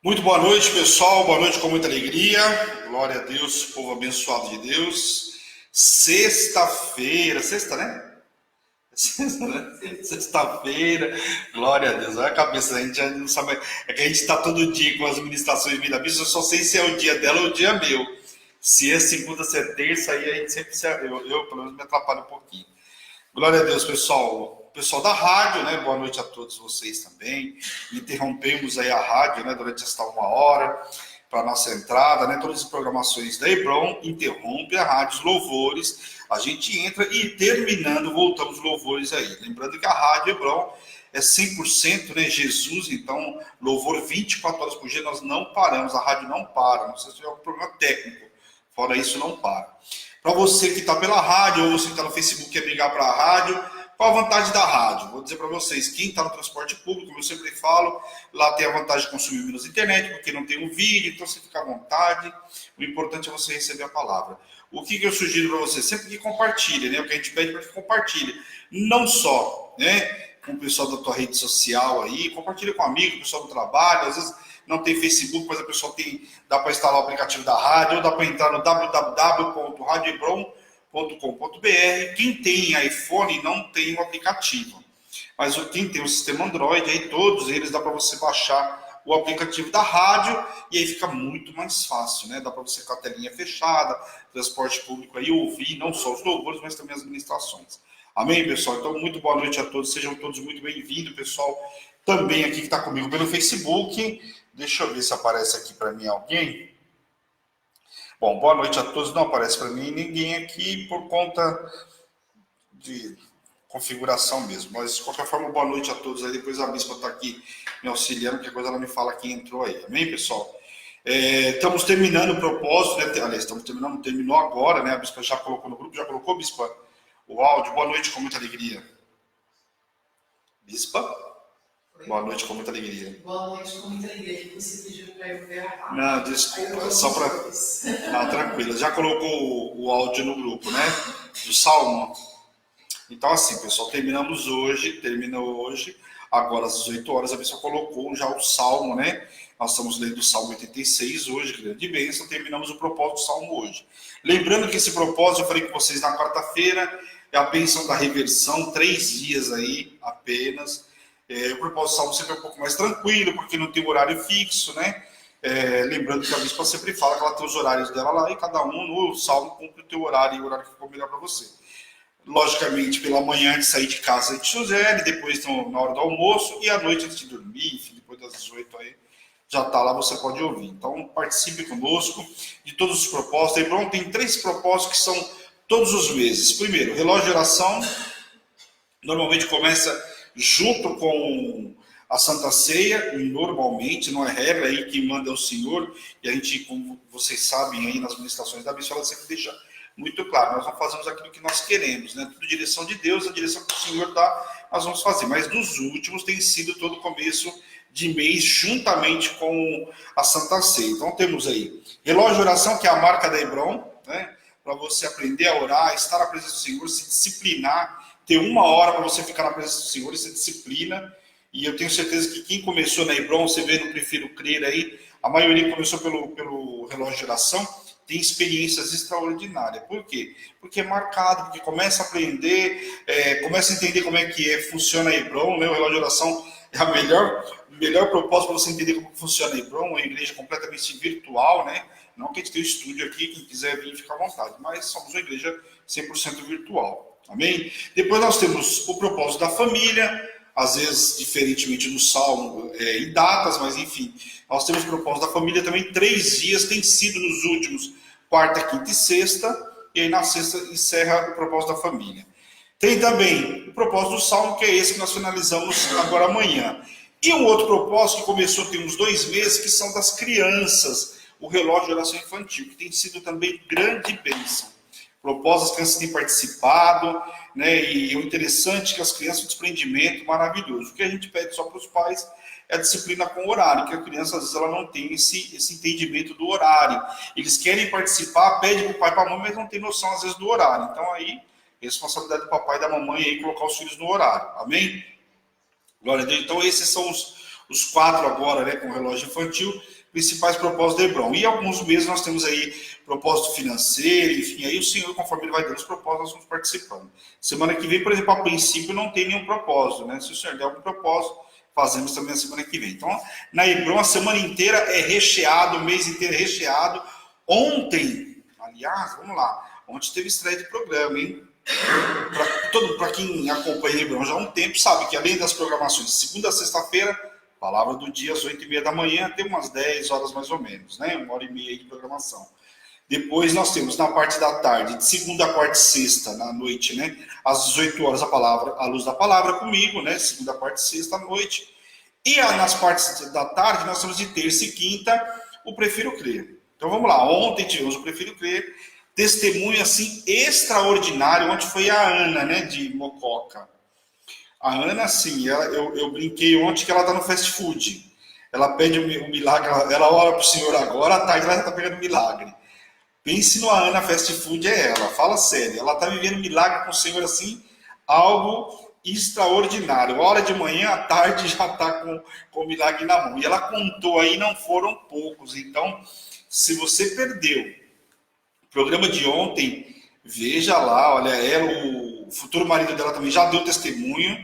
Muito boa noite, pessoal. Boa noite com muita alegria. Glória a Deus, povo abençoado de Deus. Sexta-feira, sexta, né? Sexta, né? Sexta-feira, glória a Deus. Olha a cabeça, a gente já não sabe. É que a gente está todo dia com as ministrações da Bíblia. Eu só sei se é o dia dela ou o dia meu. Se é segunda, se é terça, aí a gente sempre eu pelo menos me atrapalho um pouquinho. Glória a Deus, pessoal. Pessoal da rádio, né? Boa noite a todos vocês também. Interrompemos aí a rádio, né? Durante esta 1 hora para a nossa entrada, né? Todas as programações da Hebron interrompe a rádio, os louvores. A gente entra e terminando, voltamos louvores aí. Lembrando que a rádio Hebron é 100%, né? Jesus, então, louvor 24 horas por dia, nós não paramos, a rádio não para. Não sei se tiver algum problema técnico. Fora isso, não para. Para você que está pela rádio ou você que está no Facebook e quer ligar para a rádio, qual a vantagem da rádio? Vou dizer para vocês, quem está no transporte público, como eu sempre falo, lá tem a vantagem de consumir menos internet, porque não tem um vídeo, então você fica à vontade. O importante é você receber a palavra. O que eu sugiro para você? Sempre que compartilhe, né? O que a gente pede para que compartilhe. Não só, né? Com o pessoal da tua rede social aí, compartilha com amigo, pessoal do trabalho, às vezes não tem Facebook, mas a pessoa tem, dá para instalar o aplicativo da rádio, ou dá para entrar no www.radiobron.com.br. Quem tem iPhone não tem o aplicativo, mas quem tem o sistema Android, aí todos eles dá para você baixar o aplicativo da rádio e aí fica muito mais fácil, né? Dá para você com a telinha fechada, transporte público aí, ouvir não só os louvores, mas também as ministrações. Amém, pessoal? Então, muito boa noite a todos, sejam todos muito bem-vindos, pessoal. Também aqui que está comigo pelo Facebook. Deixa eu ver se aparece aqui para mim alguém. Bom, boa noite a todos. Não aparece para mim ninguém aqui por conta de configuração mesmo. Mas, de qualquer forma, boa noite a todos. Aí depois a bispa está aqui me auxiliando, que coisa ela me fala quem entrou aí. Amém, pessoal? Estamos terminando o propósito, né? Aliás, terminou agora, né? A bispa já colocou no grupo, já colocou, bispa, o áudio. Boa noite com muita alegria. Bispa? Boa noite com muita alegria. Boa noite com muita alegria. Que você pediu para eu ver a rádio. Não, desculpa, só para. Não, tranquilo. Já colocou o áudio no grupo, né? Do Salmo. Então, assim, pessoal, terminou hoje. Agora, às 18 horas, a pessoa colocou já o Salmo, né? Nós estamos lendo o Salmo 86 hoje, grande bênção. Terminamos o propósito do Salmo hoje. Lembrando que esse propósito, eu falei com vocês na quarta-feira, é a bênção da reversão, 3 dias aí apenas. O propósito do Salmo sempre é um pouco mais tranquilo, porque não tem horário fixo, né? Lembrando que a bispa sempre fala que ela tem os horários dela lá e cada um no Salmo cumpre o teu horário e o horário que ficou melhor para você. Logicamente, pela manhã antes de sair de casa a gente sugere, depois na hora do almoço e à noite antes de dormir, enfim, depois das 18 aí, já está lá, você pode ouvir. Então, participe conosco de todos os propósitos. A Hebron tem 3 propósitos que são todos os meses. Primeiro, relógio de oração, normalmente começa junto com a Santa Ceia, normalmente, não é regra, aí quem manda é o Senhor, e a gente, como vocês sabem aí nas ministrações da missão, ela sempre deixa muito claro, nós não fazemos aquilo que nós queremos, né? Tudo direção de Deus, a direção que o Senhor dá, nós vamos fazer. Mas nos últimos tem sido todo começo de mês, juntamente com a Santa Ceia. Então temos aí relógio de oração, que é a marca da Hebron, né? Para você aprender a orar, estar na presença do Senhor, se disciplinar, ter 1 hora para você ficar na presença do Senhor, isso é disciplina. E eu tenho certeza que quem começou na Hebron, você vê no Prefiro Crer aí, a maioria começou pelo relógio de oração, tem experiências extraordinárias. Por quê? Porque é marcado, porque começa a aprender, começa a entender como é que funciona a Hebron, né? O relógio de oração é a melhor propósito para você entender como funciona a Hebron, uma igreja completamente virtual, né? Não que a gente tenha um estúdio aqui, quem quiser vir fica à vontade, mas somos uma igreja 100% virtual. Amém? Depois nós temos o propósito da família, às vezes diferentemente do Salmo, em datas, mas enfim, nós temos o propósito da família também. 3 dias tem sido nos últimos, quarta, quinta e sexta, e aí na sexta encerra o propósito da família. Tem também o propósito do Salmo, que é esse que nós finalizamos agora amanhã. E um outro propósito que começou tem uns 2 meses, que são das crianças, o relógio de oração infantil, que tem sido também grande bênção. Propósitos, as crianças têm participado, né? E o interessante é que as crianças têm um desprendimento maravilhoso. O que a gente pede só para os pais é a disciplina com o horário, que a criança, às vezes, ela não tem esse entendimento do horário. Eles querem participar, pedem para o pai e para a mãe, mas não tem noção, às vezes, do horário. Então, aí, responsabilidade do papai e da mamãe aí colocar os filhos no horário. Amém? Glória a Deus. Então, esses são os 4 agora, né, com o relógio infantil, principais propósitos de Hebron. E alguns meses nós temos aí propósito financeiro, enfim, aí o Senhor, conforme Ele vai dando os propósitos, nós vamos participando. Semana que vem, por exemplo, a princípio não tem nenhum propósito, né? Se o Senhor der algum propósito, fazemos também a semana que vem. Então, na Hebron, a semana inteira é recheado, o mês inteiro é recheado. Ontem, aliás, vamos lá, ontem teve estreia de programa, hein? Para quem acompanha Hebron já há um tempo, sabe que além das programações de segunda a sexta-feira, palavra do dia às 8h30 da manhã, tem umas 10 horas mais ou menos, né? 1h30 de programação. Depois nós temos na parte da tarde, de segunda, quarta e sexta, na noite, né? Às 18 horas a luz da palavra comigo, né? Segunda, quarta e sexta à noite. E nas partes da tarde nós temos de terça e quinta o Prefiro Crer. Então vamos lá, ontem tivemos o Prefiro Crer, testemunho assim extraordinário, onde foi a Ana, né, de Mococa. A Ana, assim, eu brinquei ontem que ela está no fast food. Ela pede o milagre, ela ora para o Senhor agora, à tarde ela está pegando o milagre. Pense no Ana Fast Food, é ela, fala sério. Ela está vivendo milagre com o Senhor assim, algo extraordinário. A hora de manhã, à tarde já está com o milagre na mão. E ela contou aí, não foram poucos. Então, se você perdeu o programa de ontem, veja lá, olha, o futuro marido dela também já deu testemunho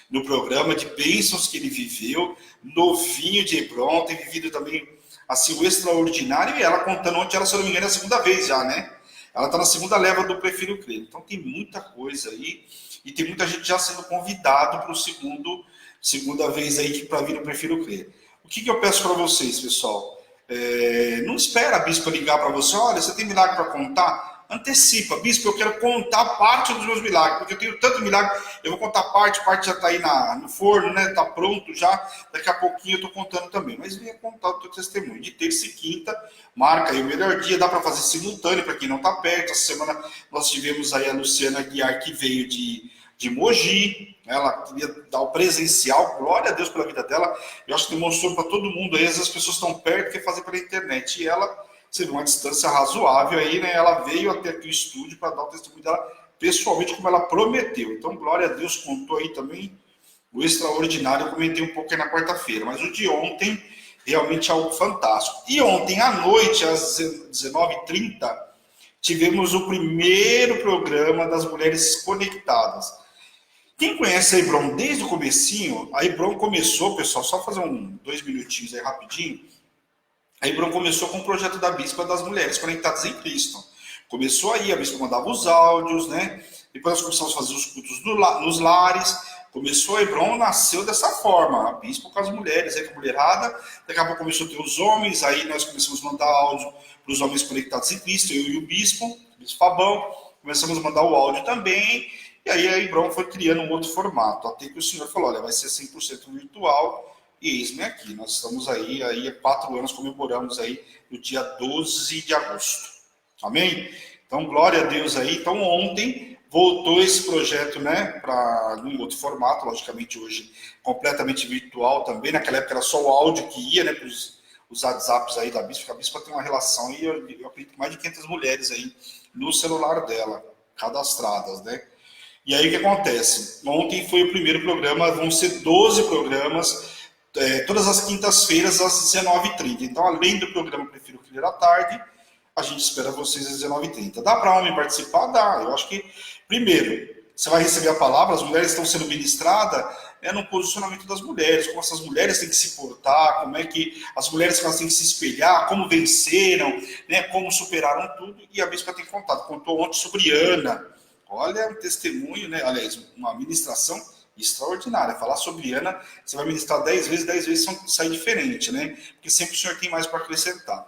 no programa de bênçãos que ele viveu, novinho de Hebron, tem vivido também assim o extraordinário, e ela contando ontem, ela, se eu não me engano, é a segunda vez já, né? Ela está na segunda leva do Prefiro Crer. Então tem muita coisa aí, e tem muita gente já sendo convidado para o segunda vez aí para vir no Prefiro Crer. O que eu peço para vocês, pessoal? Não espera a bispa ligar para você, olha, você tem milagre para contar? Antecipa, bispo, eu quero contar parte dos meus milagres, porque eu tenho tanto milagre, eu vou contar parte já está aí no forno, né? Está pronto já, daqui a pouquinho eu estou contando também. Mas venha contar o teu testemunho. De terça e quinta, marca aí o melhor dia, dá para fazer simultâneo para quem não está perto. Essa semana nós tivemos aí a Luciana Guiar, que veio de Mogi, ela queria dar o presencial, glória a Deus pela vida dela. Eu acho que demonstrou para todo mundo aí, às vezes as pessoas estão perto, quer fazer pela internet, e ela, sendo uma distância razoável aí, né? Ela veio até aqui o estúdio para dar o testemunho dela pessoalmente, como ela prometeu. Então, glória a Deus, contou aí também o extraordinário. Eu comentei um pouco aí na quarta-feira, mas o de ontem realmente é algo fantástico. E ontem à noite, às 19h30, tivemos o primeiro programa das Mulheres Conectadas. Quem conhece a Hebron desde o comecinho, a Hebron começou, pessoal, só fazer 2 minutinhos aí rapidinho. A Hebron começou com o projeto da Bispa das Mulheres Conectadas em Cristo. Começou aí, a Bispa mandava os áudios, né? Depois nós começamos a fazer os cultos nos lares. Começou a Hebron, nasceu dessa forma. A Bispa com as mulheres, aí com a mulherada. Daqui a pouco começou a ter os homens, aí nós começamos a mandar áudio para os homens conectados em Cristo, eu e o Bispo Fabão. Começamos a mandar o áudio também. E aí a Hebron foi criando um outro formato. Até que o Senhor falou, olha, vai ser 100% virtual. E eis-me aqui, nós estamos aí há 4 anos, comemoramos aí no dia 12 de agosto. Amém? Então, glória a Deus aí. Então, ontem voltou esse projeto, né, para um outro formato, logicamente hoje completamente virtual também. Naquela época era só o áudio que ia, né, para os WhatsApps aí da Bispa. A Bispa tem uma relação aí, eu acredito que mais de 500 mulheres aí no celular dela, cadastradas, né? E aí o que acontece? Ontem foi o primeiro programa, vão ser 12 programas, todas as quintas-feiras às 19h30. Então, além do programa Prefiro Crer à tarde, a gente espera vocês às 19h30. Dá para homem participar? Dá. Eu acho que, primeiro, você vai receber a palavra, as mulheres estão sendo ministradas no posicionamento das mulheres, como essas mulheres têm que se portar, como é que as mulheres têm que se espelhar, como venceram, né, como superaram tudo, e a Bispa tem contado. Contou ontem sobre Ana. Olha, um testemunho, né? Aliás, uma ministração extraordinária. Falar sobre Ana, você vai ministrar 10 vezes sai diferente, né? Porque sempre o Senhor tem mais para acrescentar.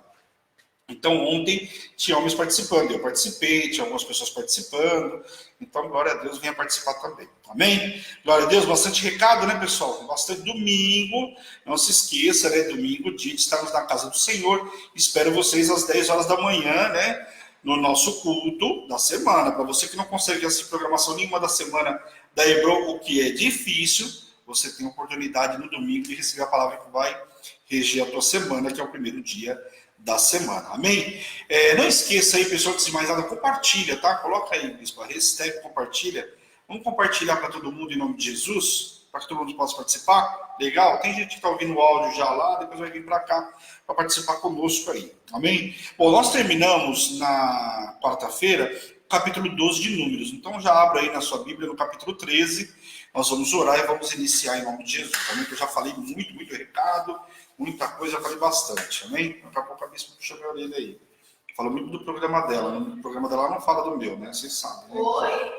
Então, ontem tinha homens participando, eu participei, tinha algumas pessoas participando. Então, glória a Deus, venha participar também. Amém? Glória a Deus, bastante recado, né, pessoal? Bastante domingo. Não se esqueça, né? Domingo, dia de estarmos na casa do Senhor. Espero vocês às 10 horas da manhã, né? No nosso culto da semana. Para você que não consegue assistir programação nenhuma da semana da Hebron, o que é difícil, você tem a oportunidade no domingo de receber a palavra que vai reger a tua semana, que é o primeiro dia da semana. Amém? Não esqueça aí, pessoal, que se mais nada, compartilha, tá? Coloca aí, bispo, hashtag compartilha. Vamos compartilhar para todo mundo em nome de Jesus. para que todo mundo possa participar? Legal? Tem gente que está ouvindo o áudio já lá, depois vai vir para cá para participar conosco aí. Amém? Bom, nós terminamos na quarta-feira o capítulo 12 de Números. Então já abra aí na sua Bíblia no capítulo 13. Nós vamos orar e vamos iniciar em nome de Jesus. Amém? Eu já falei muito recado, muita coisa, eu falei bastante. Amém? Daqui a pouco a bispa puxa minha orelha aí. Fala muito do programa dela. O programa dela não fala do meu, né? Vocês sabem. Né?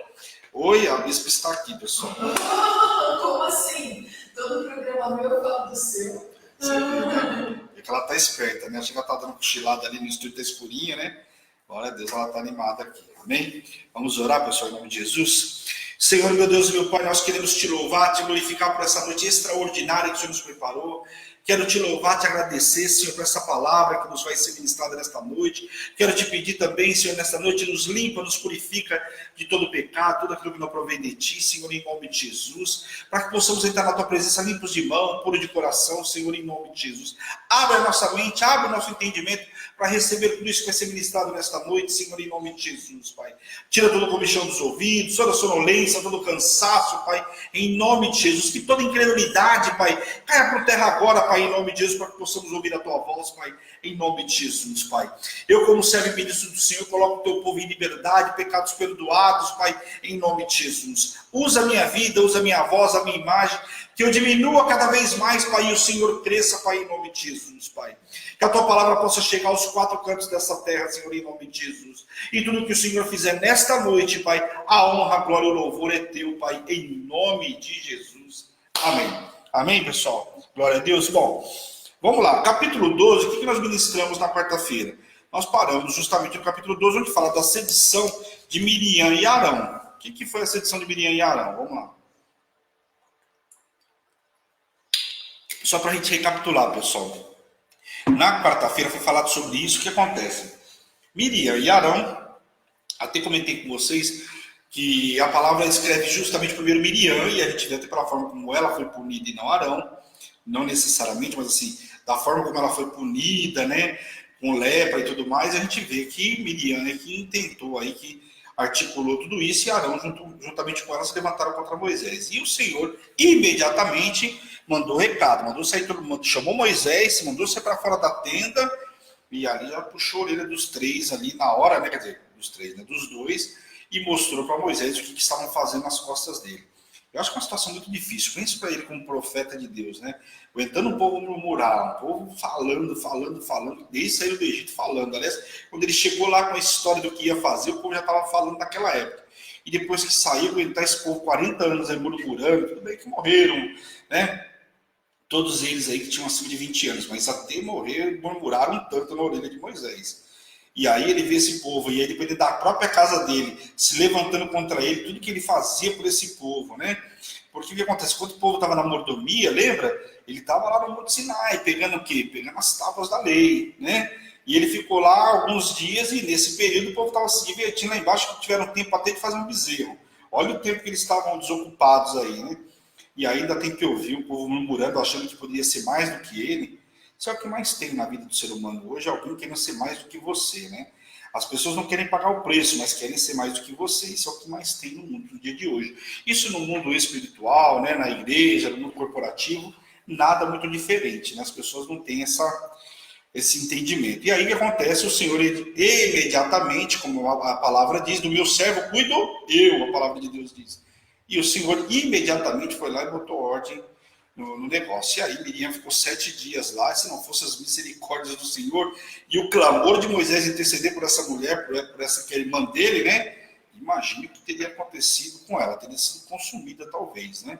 Oi, a bispa está aqui, pessoal. Como assim? Todo programa meu eu falo do seu. Você vê, né? É que ela tá esperta, né? Acho que ela tá dando cochilada ali no estúdio, tá escurinha, né? Glória a Deus, ela tá animada aqui. Amém? Vamos orar, pessoal, em nome de Jesus. Senhor, meu Deus e meu Pai, nós queremos te louvar, te glorificar por essa noite extraordinária que o Senhor nos preparou. Quero te louvar, te agradecer, Senhor, por essa palavra que nos vai ser ministrada nesta noite. Quero te pedir também, Senhor, nesta noite, nos limpa, nos purifica de todo pecado, tudo aquilo que não provém de ti, Senhor, em nome de Jesus. Para que possamos entrar na tua presença limpos de mão, puro de coração, Senhor, em nome de Jesus. Abre a nossa mente, abre o nosso entendimento para receber tudo isso que vai ser ministrado nesta noite, Senhor, em nome de Jesus, Pai. Tira toda a comichão dos ouvidos, toda a sonolência, todo o cansaço, Pai, em nome de Jesus. Que toda incredulidade, Pai, caia por terra agora, Pai, em nome de Jesus, para que possamos ouvir a Tua voz, Pai, em nome de Jesus, Pai. Eu, como servo e ministro do Senhor, coloco o Teu povo em liberdade, pecados perdoados, Pai, em nome de Jesus. Usa a minha vida, usa a minha voz, a minha imagem, que eu diminua cada vez mais, Pai, e o Senhor cresça, Pai, em nome de Jesus, Pai. Que a Tua palavra possa chegar aos quatro cantos dessa terra, Senhor, em nome de Jesus. E tudo que o Senhor fizer nesta noite, Pai, a honra, a glória e o louvor é Teu, Pai, em nome de Jesus. Amém. Amém, pessoal? Glória a Deus. Bom, vamos lá. Capítulo 12, o que nós ministramos na quarta-feira? Nós paramos justamente no capítulo 12, onde fala da sedição de Miriam e Arão. O que foi a sedição de Miriam e Arão? Vamos lá. Só para a gente recapitular, pessoal. Na quarta-feira foi falado sobre isso. O que acontece? Miriam e Arão, até comentei com vocês que a palavra escreve justamente primeiro Miriam, e a gente vê até pela forma como ela foi punida e não Arão, não necessariamente, mas assim, da forma como ela foi punida, né, com lepra e tudo mais, a gente vê que Miriam é que intentou aí, que articulou tudo isso, e Arão, juntamente com ela, se levantaram contra Moisés. E o Senhor imediatamente mandou recado, mandou sair todo mundo, chamou Moisés, mandou sair para fora da tenda, e ali já puxou a orelha dos três ali na hora, né, quer dizer, dos três, né, dos dois, e mostrou para Moisés o que estavam fazendo nas costas dele. Eu acho que é uma situação muito difícil. Pense para ele como profeta de Deus, né? Aguentando o povo murmurar, o povo falando, desde sair do Egito falando. Aliás, quando ele chegou lá com a história do que ia fazer, o povo já estava falando naquela época. E depois que saiu, aguentar esse povo 40 anos aí murmurando, tudo bem que morreram, né? Todos eles aí que tinham acima de 20 anos, mas até morrer, murmuraram tanto na orelha de Moisés. E aí ele vê esse povo, e aí depois ele da própria casa dele, se levantando contra ele, tudo que ele fazia por esse povo, né? Porque o que acontece? Quando o povo estava na mordomia, lembra? Ele estava lá no Monte Sinai, pegando o quê? Pegando as tábuas da lei, né? E ele ficou lá alguns dias, e nesse período o povo estava se divertindo lá embaixo, que tiveram tempo até de fazer um bezerro. Olha o tempo que eles estavam desocupados aí, né? E ainda tem que ouvir o povo murmurando, achando que poderia ser mais do que ele. Isso é o que mais tem na vida do ser humano hoje, alguém querendo ser mais do que você, né? As pessoas não querem pagar o preço, mas querem ser mais do que você. Isso é o que mais tem no mundo no dia de hoje. Isso no mundo espiritual, né, na igreja, no mundo corporativo, nada muito diferente, né? As pessoas não têm esse entendimento. E aí o que acontece? O Senhor imediatamente, como a palavra diz, do meu servo cuido eu, a palavra de Deus diz. E o Senhor imediatamente foi lá e botou ordem no negócio. E aí Miriam ficou 7 dias lá, se não fossem as misericórdias do Senhor e o clamor de Moisés interceder por essa mulher, por essa que é irmã dele, né? Imagine o que teria acontecido com ela, teria sido consumida talvez, né?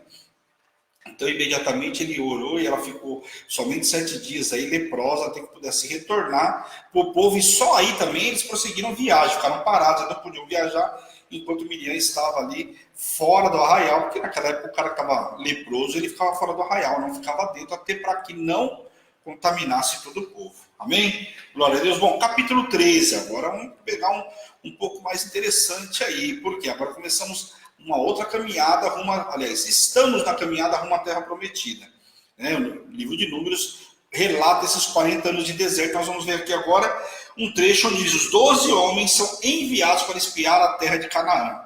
Então imediatamente ele orou e ela ficou somente 7 dias aí leprosa, até que pudesse retornar para o povo. E só aí também eles prosseguiram viagem, ficaram parados, não podiam viajar enquanto Miriam estava ali fora do arraial, porque naquela época o cara que estava leproso, ele ficava fora do arraial, não ficava dentro, até para que não contaminasse todo o povo. Amém? Glória a Deus. Bom, capítulo 13, agora vamos pegar um pouco mais interessante aí, porque agora começamos uma outra caminhada estamos na caminhada rumo à Terra Prometida. Né? O livro de Números relata esses 40 anos de deserto. Nós vamos ver aqui agora um trecho onde diz: os 12 homens são enviados para espiar a terra de Canaã.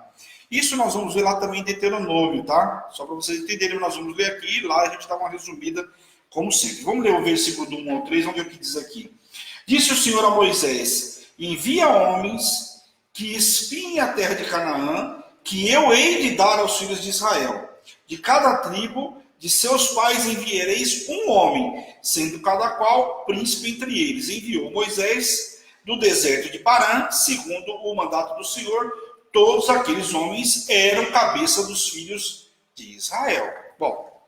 Isso nós vamos ver lá também em Deuteronômio, tá? Só para vocês entenderem, nós vamos ler aqui e lá a gente dá uma resumida, como sempre. Vamos ler o versículo do 1 ao 3, vamos ver o que diz aqui. Disse o Senhor a Moisés: envia homens que espiem a terra de Canaã, que eu hei de dar aos filhos de Israel. De cada tribo de seus pais enviareis um homem, sendo cada qual príncipe entre eles. Enviou Moisés do deserto de Parã, segundo o mandato do Senhor. Todos aqueles homens eram cabeça dos filhos de Israel. Bom,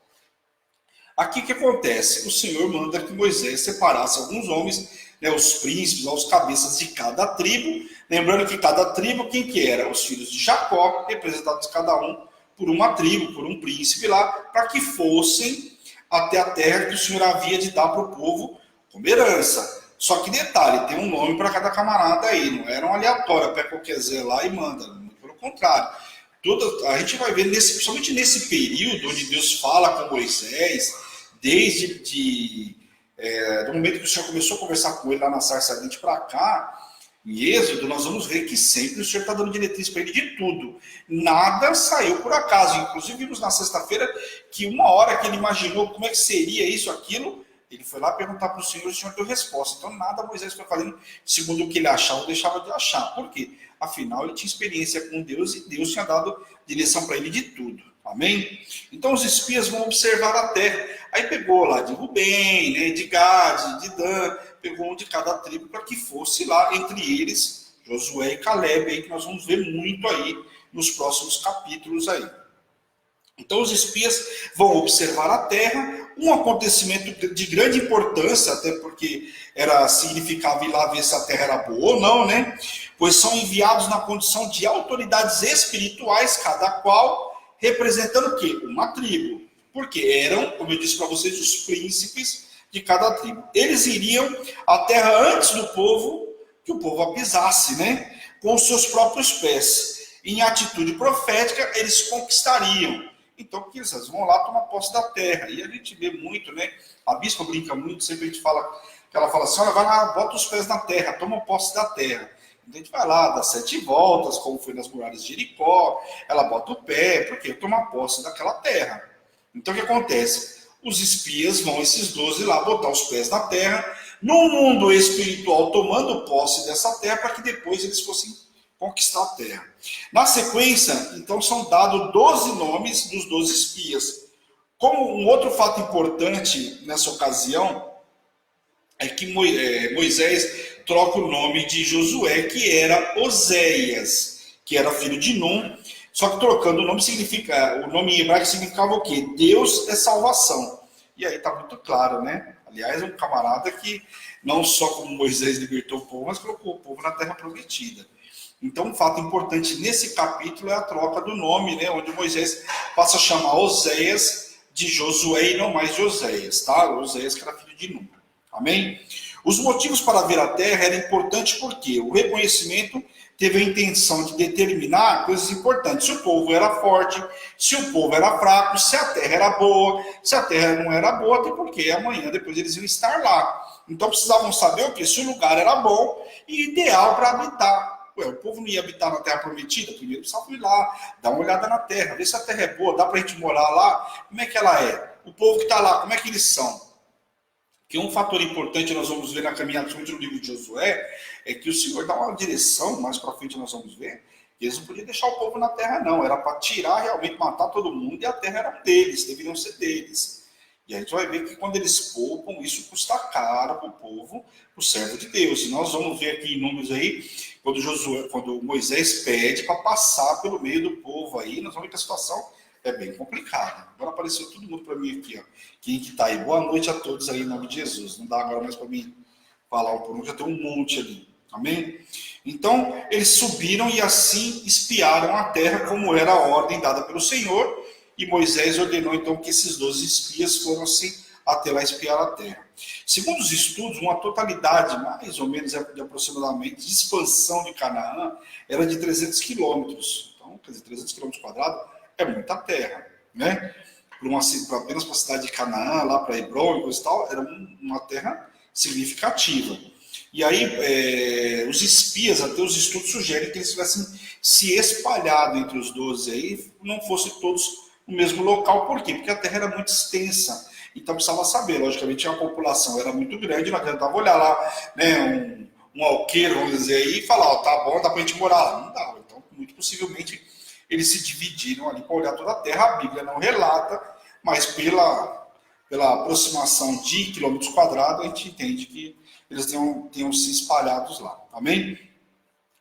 aqui o que acontece? O Senhor manda que Moisés separasse alguns homens, né, os príncipes, os cabeças de cada tribo. Lembrando que cada tribo, quem que era? Os filhos de Jacó, representados cada um por uma tribo, por um príncipe lá, para que fossem até a terra que o Senhor havia de dar para o povo como herança. Só que detalhe, tem um nome para cada camarada aí, não era um aleatório, pega qualquer Zé lá e manda, pelo contrário. A gente vai ver, principalmente nesse período onde Deus fala com Moisés, desde do momento que o Senhor começou a conversar com ele lá na sarça ardente para cá, em Êxodo, nós vamos ver que sempre o Senhor está dando diretriz para ele de tudo. Nada saiu por acaso. Inclusive, vimos na sexta-feira que uma hora que ele imaginou como é que seria isso, aquilo, ele foi lá perguntar para o Senhor deu resposta. Então, nada Moisés foi fazendo segundo o que ele achava ou deixava de achar. Por quê? Afinal, ele tinha experiência com Deus e Deus tinha dado direção para ele de tudo. Amém? Então, os espias vão observar a terra. Aí pegou lá de Rubem, né, de Gade, de Dan, pegou um de cada tribo para que fosse lá, entre eles, Josué e Caleb, aí, que nós vamos ver muito aí nos próximos capítulos aí. Então os espias vão observar a terra, um acontecimento de grande importância, até porque significava ir lá ver se a terra era boa ou não, né? Pois são enviados na condição de autoridades espirituais, cada qual representando o quê? Uma tribo. Porque eram, como eu disse para vocês, os príncipes de cada tribo. Eles iriam à terra antes do povo, que o povo a pisasse, né? Com os seus próprios pés. Em atitude profética, eles conquistariam. Então, porque eles vão lá tomar posse da terra. E a gente vê muito, né? A bispa brinca muito, sempre a gente fala, que ela fala assim, olha, vai lá, bota os pés na terra, toma posse da terra. Então a gente vai lá, dá 7 voltas, como foi nas muralhas de Jericó, ela bota o pé, porque toma posse daquela terra. Então o que acontece? Os espias vão, esses 12 lá, botar os pés na terra, no mundo espiritual, tomando posse dessa terra, para que depois eles fossem conquistar a terra. Na sequência, então, são dados 12 nomes dos 12 espias. Como um outro fato importante nessa ocasião, é que Moisés troca o nome de Josué, que era Oséias, que era filho de Num, só que trocando o nome o nome em hebraico significava o quê? Deus é salvação. E aí está muito claro, né? Aliás, um camarada que não só como Moisés libertou o povo, mas colocou o povo na terra prometida. Então, um fato importante nesse capítulo é a troca do nome, né? Onde Moisés passa a chamar Oséias de Josué e não mais de Oséias, tá? Oséias que era filho de Num. Amém? Os motivos para ver a terra eram importantes porque o reconhecimento teve a intenção de determinar coisas importantes. Se o povo era forte, se o povo era fraco, se a terra era boa, se a terra não era boa, até porque amanhã depois eles iam estar lá. Então precisavam saber o quê? Se o lugar era bom e ideal para habitar. O povo não ia habitar na terra prometida? Primeiro precisava ir lá, dar uma olhada na terra, ver se a terra é boa, dá para a gente morar lá? Como é que ela é? O povo que está lá, como é que eles são? Que um fator importante nós vamos ver na caminhada, principalmente no livro de Josué, é que o Senhor dá uma direção, mais para frente nós vamos ver, que eles não podiam deixar o povo na terra não, era para tirar, realmente matar todo mundo, e a terra era deles, deveriam ser deles. E a gente vai ver que quando eles poupam, isso custa caro para o povo, para o servo de Deus. E nós vamos ver aqui em Números aí, quando Moisés pede para passar pelo meio do povo aí, nós vamos ver que a situação é bem complicada. Agora apareceu todo mundo para mim aqui, ó. Quem que está aí? Boa noite a todos aí, em nome de Jesus. Não dá agora mais para mim falar um por um, já tem um monte ali. Amém? Então, eles subiram e assim espiaram a terra, como era a ordem dada pelo Senhor. E Moisés ordenou, então, que esses 12 espias fossem até lá espiar a terra. Segundo os estudos, uma totalidade, mais ou menos de aproximadamente, de expansão de Canaã era de 300 quilômetros. Então, quer dizer, 300 quilômetros quadrados é muita terra, né? Apenas para a cidade de Canaã, lá para Hebron e coisa e tal, era uma terra significativa. E aí os espias, até os estudos sugerem que eles tivessem se espalhado entre os 12 aí, não fossem todos no mesmo local. Por quê? Porque a terra era muito extensa. Então precisava saber, logicamente a população era muito grande, não adiantava olhar lá, né, um alqueiro, vamos dizer aí, e falar, ó, tá bom, dá pra gente morar lá. Não dava. Então, muito possivelmente, eles se dividiram ali para olhar toda a terra. A Bíblia não relata, mas pela aproximação de quilômetros quadrados, a gente entende que eles tenham se espalhados lá. Amém?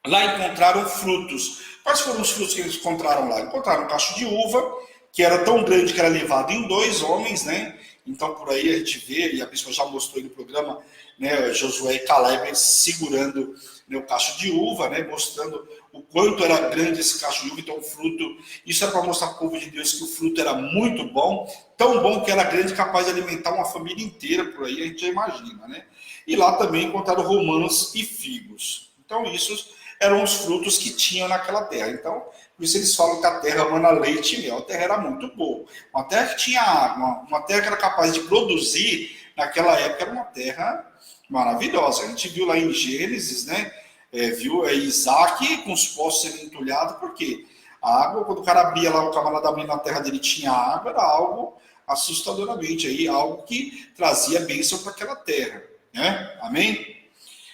Lá encontraram frutos. Quais foram os frutos que eles encontraram lá? Encontraram um cacho de uva, que era tão grande que era levado em 2 homens, né? Então, por aí a gente vê, e a pessoa já mostrou no programa, né, Josué e Caleb segurando, né, o cacho de uva, né, mostrando o quanto era grande esse cacho de uva. Então, o fruto, isso era para mostrar para o povo de Deus que o fruto era muito bom, tão bom que era grande, capaz de alimentar uma família inteira, por aí a gente já imagina, né? E lá também encontraram romãs e figos. Então, isso eram os frutos que tinham naquela terra. Então, por isso eles falam que a terra mana leite e mel. A terra era muito boa. Uma terra que tinha água, uma terra que era capaz de produzir, naquela época era uma terra maravilhosa. A gente viu lá em Gênesis, né? Viu Isaac com os poços sendo entulhados. Por quê? A água, quando o cara abria lá, o camarada abrindo na terra dele, tinha água, era algo assustadoramente aí, algo que trazia bênção para aquela terra, né? Amém?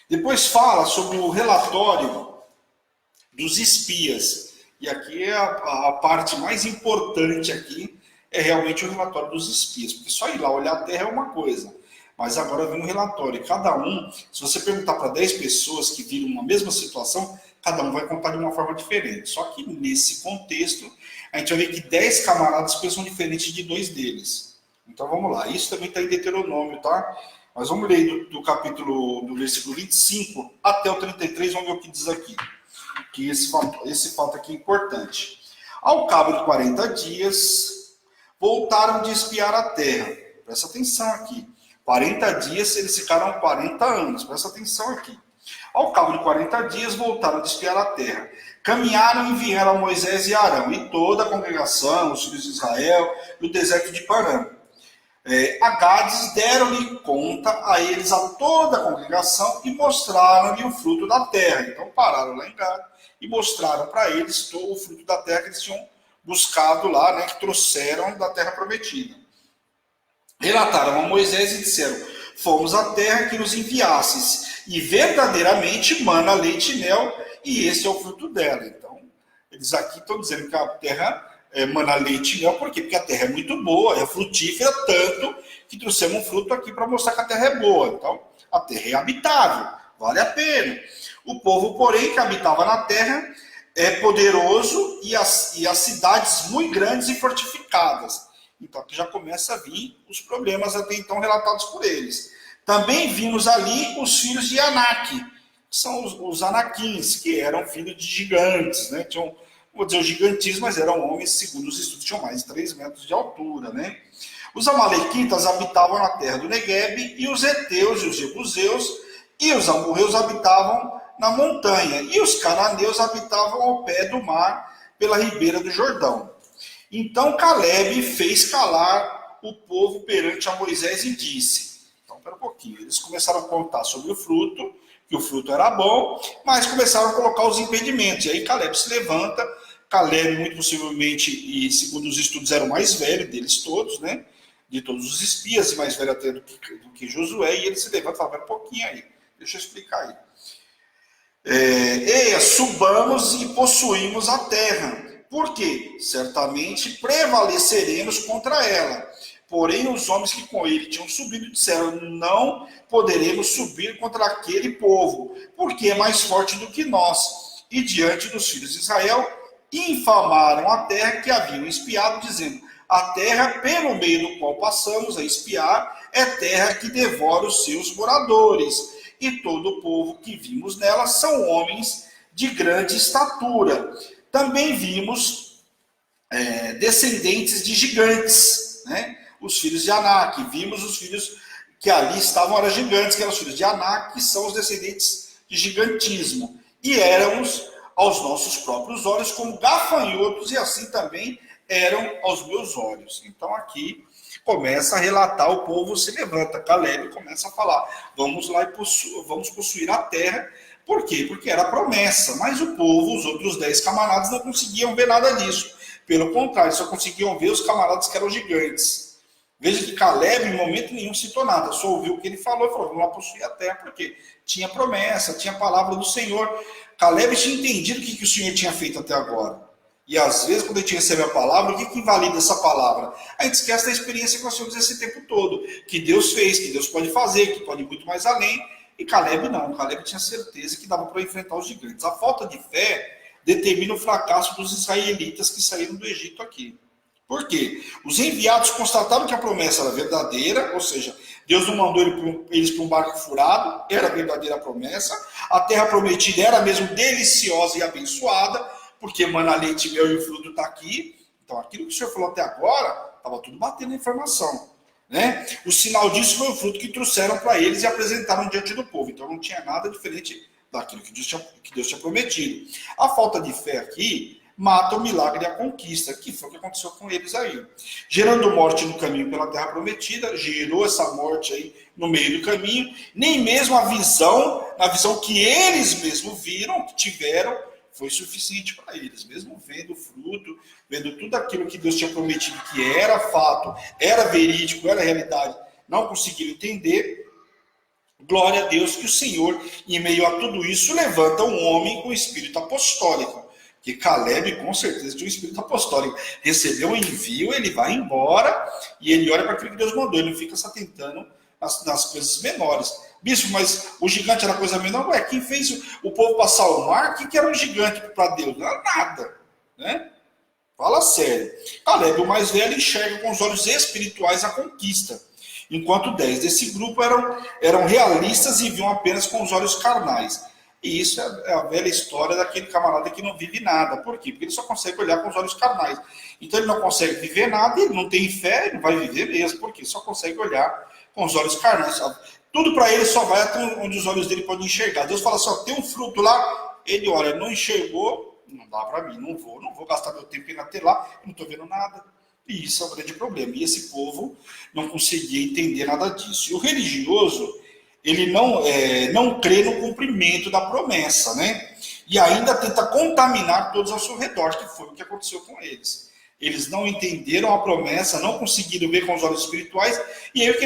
Depois fala sobre o relatório dos espias. E aqui é a parte mais importante aqui, é realmente o relatório dos espias. Porque só ir lá olhar a terra é uma coisa. Mas agora vem um relatório. E cada um, se você perguntar para 10 pessoas que viram uma mesma situação, cada um vai contar de uma forma diferente. Só que nesse contexto, a gente vai ver que 10 camaradas pensam diferente de 2 deles. Então vamos lá. Isso também está em Deuteronômio, tá? Mas vamos ler do versículo 25 até o 33, vamos ver o que diz aqui. Que esse fato aqui é importante. Ao cabo de 40 dias, voltaram de espiar a terra. Presta atenção aqui. 40 dias, eles ficaram 40 anos. Presta atenção aqui. Ao cabo de 40 dias, voltaram de espiar a terra. Caminharam e vieram a Moisés e Arão, e toda a congregação, os filhos de Israel, no deserto de Parã. A Gades deram-lhe conta a eles, a toda a congregação, e mostraram-lhe o fruto da terra. Então pararam lá em Gades e mostraram para eles todo o fruto da terra que eles tinham buscado lá, né, que trouxeram da terra prometida. Relataram a Moisés e disseram: fomos à terra que nos enviasses, e verdadeiramente mana leite e mel, e esse é o fruto dela. Então, eles aqui estão dizendo que a terra mana leite e mel. Por quê? Porque a terra é muito boa, é frutífera, tanto que trouxemos um fruto aqui para mostrar que a terra é boa. Então, a terra é habitável, vale a pena. O povo, porém, que habitava na terra é poderoso, e as cidades muito grandes e fortificadas. Então, aqui já começa a vir os problemas até então relatados por eles. Também vimos ali os filhos de Anak, que são os Anaquins, que eram filhos de gigantes, né? Tinham, vou dizer, o gigantismo, mas eram homens, segundo os estudos, tinham mais de 3 metros de altura, né? Os amalequitas habitavam na terra do Neguebe, e os heteus e os jebuseus e os amorreus habitavam na montanha, e os cananeus habitavam ao pé do mar, pela ribeira do Jordão. Então Caleb fez calar o povo perante a Moisés e disse... Então, espera um pouquinho. Eles começaram a contar sobre o fruto, que o fruto era bom, mas começaram a colocar os impedimentos. E aí Caleb se levanta. Caleb, muito possivelmente, e segundo os estudos, era o mais velho deles todos, né? De todos os espias, e mais velho até do que Josué. E ele se levanta e fala: espera um pouquinho aí, deixa eu explicar aí. Eia, subamos e possuímos a terra, porque certamente prevaleceremos contra ela. Porém, os homens que com ele tinham subido disseram: não poderemos subir contra aquele povo, porque é mais forte do que nós. E diante dos filhos de Israel, infamaram a terra que haviam espiado, dizendo: a terra pelo meio do qual passamos a espiar é terra que devora os seus moradores. E todo o povo que vimos nela são homens de grande estatura. Também vimos descendentes de gigantes, né? Os filhos de Anak. Vimos os filhos que ali estavam, eram gigantes, que eram os filhos de Anak, que são os descendentes de gigantismo. E éramos, aos nossos próprios olhos, como gafanhotos, e assim também eram aos meus olhos. Então aqui começa a relatar, o povo se levanta, Caleb começa a falar, vamos lá e vamos possuir a terra. Por quê? Porque era promessa, mas o povo, os outros 10 camaradas, não conseguiam ver nada disso. Pelo contrário, só conseguiam ver os camaradas que eram gigantes. Veja que Caleb, em momento nenhum, citou nada, só ouviu o que ele falou e falou, vamos lá possuir a terra, porque tinha promessa, tinha palavra do Senhor. Caleb tinha entendido o que o Senhor tinha feito até agora. E às vezes, quando a gente recebe a palavra, o que invalida essa palavra? A gente esquece da experiência que nós temos esse tempo todo, que Deus fez, que Deus pode fazer, que pode ir muito mais além. E Caleb não, Caleb tinha certeza que dava para enfrentar os gigantes. A falta de fé determina o fracasso dos israelitas que saíram do Egito aqui. Por quê? Os enviados constataram que a promessa era verdadeira, ou seja, Deus não mandou eles para um barco furado, era verdadeira a promessa, a terra prometida era mesmo deliciosa e abençoada, porque mana, leite, mel e o fruto está aqui. Então aquilo que o Senhor falou até agora, estava tudo batendo na informação. Né? O sinal disso foi o fruto que trouxeram para eles e apresentaram diante do povo. Então não tinha nada diferente daquilo que Deus tinha prometido. A falta de fé aqui mata o milagre e a conquista, que foi o que aconteceu com eles aí. Gerando morte no caminho pela terra prometida, gerou essa morte aí no meio do caminho, nem mesmo a visão que eles mesmos viram, que tiveram, foi suficiente para eles, mesmo vendo o fruto, vendo tudo aquilo que Deus tinha prometido, que era fato, era verídico, era realidade, não conseguiram entender. Glória a Deus que o Senhor, em meio a tudo isso, levanta um homem com espírito apostólico. Que Caleb, com certeza, tinha um espírito apostólico. Recebeu um envio, ele vai embora e ele olha para aquilo que Deus mandou. Ele não fica se atentando nas coisas menores. Bispo, mas o gigante era coisa menor? Ué, quem fez o povo passar o mar? O que era um gigante para Deus? Não era nada. Né? Fala sério. Caleb, o mais velho, enxerga com os olhos espirituais a conquista. Enquanto 10 desse grupo eram realistas e viam apenas com os olhos carnais. E isso é a velha história daquele camarada que não vive nada. Por quê? Porque ele só consegue olhar com os olhos carnais. Então ele não consegue viver nada, ele não tem fé, ele não vai viver mesmo, porque só consegue olhar com os olhos carnais. Tudo para ele só vai até onde os olhos dele podem enxergar. Deus fala assim, ó, tem um fruto lá, ele olha, não enxergou, não dá para mim, não vou gastar meu tempo indo até lá, não estou vendo nada. E isso é o grande problema. E esse povo não conseguia entender nada disso. E o religioso, ele não crê no cumprimento da promessa, né? E ainda tenta contaminar todos ao seu redor, que foi o que aconteceu com eles. Eles não entenderam a promessa, não conseguiram ver com os olhos espirituais, e aí o que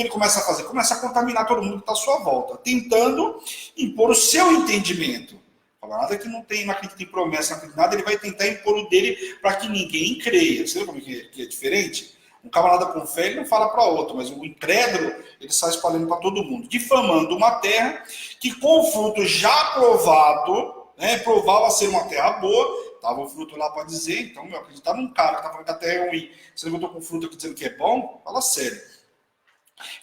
ele começa a fazer? Começa a contaminar todo mundo que está à sua volta, tentando impor o seu entendimento. Nada que não acredita em promessa, não acredita em nada, ele vai tentar impor o dele para que ninguém creia. Você vê como que é diferente? Um camarada com fé, ele não fala para outro, mas o incrédulo, ele sai espalhando para todo mundo, difamando uma terra que com o fruto já provado, né, provava ser uma terra boa, estava o fruto lá para dizer, então, acreditar num cara que está falando que a terra é ruim, você levantou com fruto aqui dizendo que é bom, fala sério.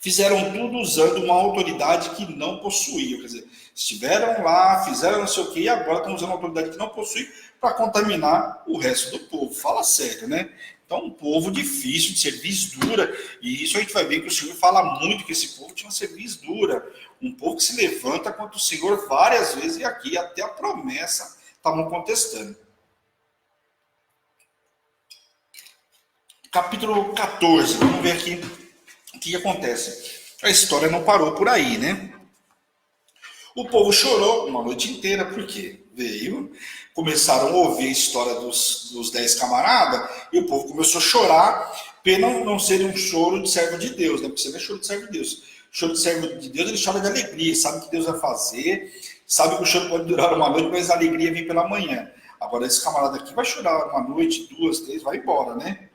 Fizeram tudo usando uma autoridade que não possuíam, quer dizer, estiveram lá, fizeram não sei o que, e agora estão usando uma autoridade que não possui para contaminar o resto do povo. Fala sério, né? Então, um povo difícil, de cerviz dura, e isso a gente vai ver que o Senhor fala muito que esse povo tinha uma cerviz dura, um povo que se levanta contra o Senhor várias vezes, e aqui até a promessa estavam contestando. Capítulo 14, vamos ver aqui o que acontece. A história não parou por aí, né? O povo chorou uma noite inteira, porque começaram a ouvir a história dos 10 camaradas, e o povo começou a chorar, pena não ser um choro de servo de Deus, né? Porque você não é choro de servo de Deus. Choro de servo de Deus, ele chora de alegria, sabe o que Deus vai fazer, sabe que o choro pode durar uma noite, mas a alegria vem pela manhã. Agora, esse camarada aqui vai chorar uma noite, 2, 3, vai embora, né?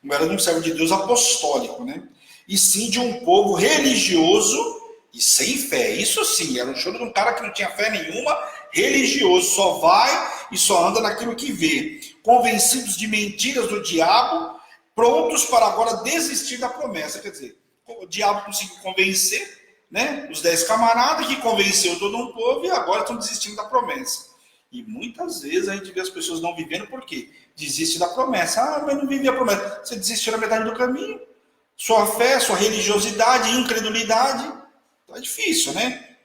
Não era de um servo de Deus apostólico, né? E sim de um povo religioso e sem fé. Isso sim, era um choro de um cara que não tinha fé nenhuma, religioso, só vai e só anda naquilo que vê. Convencidos de mentiras do diabo, prontos para agora desistir da promessa. Quer dizer, o diabo conseguiu convencer, né, os 10 camaradas, que convenceu todo um povo, e agora estão desistindo da promessa. E muitas vezes a gente vê as pessoas não vivendo, por quê? Desiste da promessa. Ah, mas não vive a promessa. Você desistiu na metade do caminho. Sua fé, sua religiosidade, incredulidade. Então é difícil, né?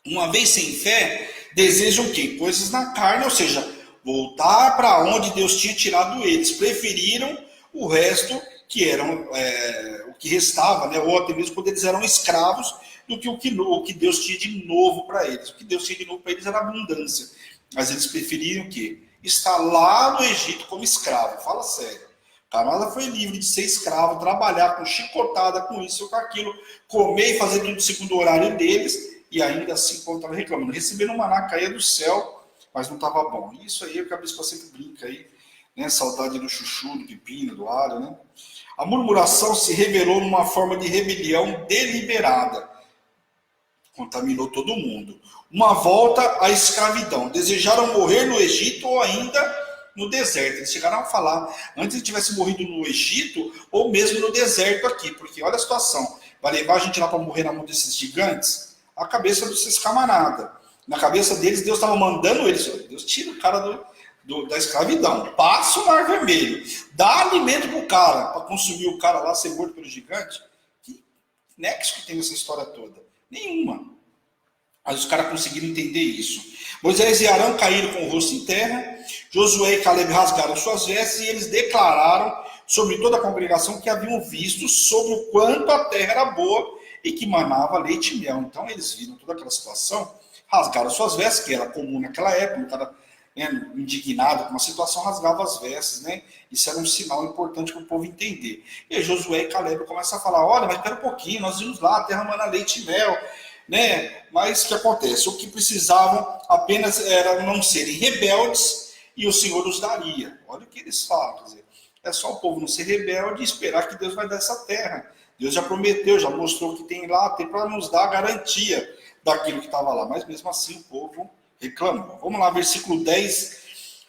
Uma vez sem fé, desejam o quê? Coisas na carne, ou seja, voltar para onde Deus tinha tirado eles. Preferiram o resto, que eram o que restava, né? Ou até mesmo quando eles eram escravos, do que o que Deus tinha de novo para eles. O que Deus tinha de novo para eles era abundância. Mas eles preferiram o quê? Estar lá no Egito como escravo. Fala sério. O camarada foi livre de ser escravo, trabalhar com chicotada, com isso ou com aquilo, comer e fazer tudo segundo o horário deles, e ainda assim, quando estava reclamando, recebendo um maná caía do céu, mas não estava bom. Isso aí é o que a bispa sempre brinca aí, né? Saudade do chuchu, do pepino, do alho, né? A murmuração se revelou numa forma de rebelião deliberada. Contaminou todo mundo. Uma volta à escravidão. Desejaram morrer no Egito ou ainda no deserto. Eles chegaram a falar, antes de tivesse morrido no Egito, ou mesmo no deserto aqui, porque olha a situação, vai levar a gente lá para morrer na mão desses gigantes? A cabeça desses camaradas. Na cabeça deles, Deus estava mandando eles, Deus tira o cara da escravidão, passa o mar vermelho, dá alimento para o cara, para consumir o cara lá, ser morto pelo gigante. Que nexo que tem nessa história toda? Nenhuma. Mas os caras conseguiram entender isso. Moisés e Arão caíram com o rosto em terra, Josué e Caleb rasgaram suas vestes e eles declararam sobre toda a congregação que haviam visto sobre o quanto a terra era boa e que manava leite e mel. Então eles viram toda aquela situação, rasgaram suas vestes, que era comum naquela época, o cara, né, indignado com uma situação, rasgava as vestes, né? Isso era um sinal importante para o povo entender. E aí Josué e Caleb começam a falar, olha, mas espera um pouquinho, nós vimos lá, a terra mana leite e mel, né? Mas o que acontece? O que precisavam apenas era não serem rebeldes e o Senhor os daria. Olha o que eles falam, quer dizer, é só o povo não ser rebelde e esperar que Deus vai dar essa terra. Deus já prometeu, já mostrou que tem lá, tem para nos dar a garantia daquilo que estava lá. Mas mesmo assim o povo reclamou. Vamos lá, versículo 10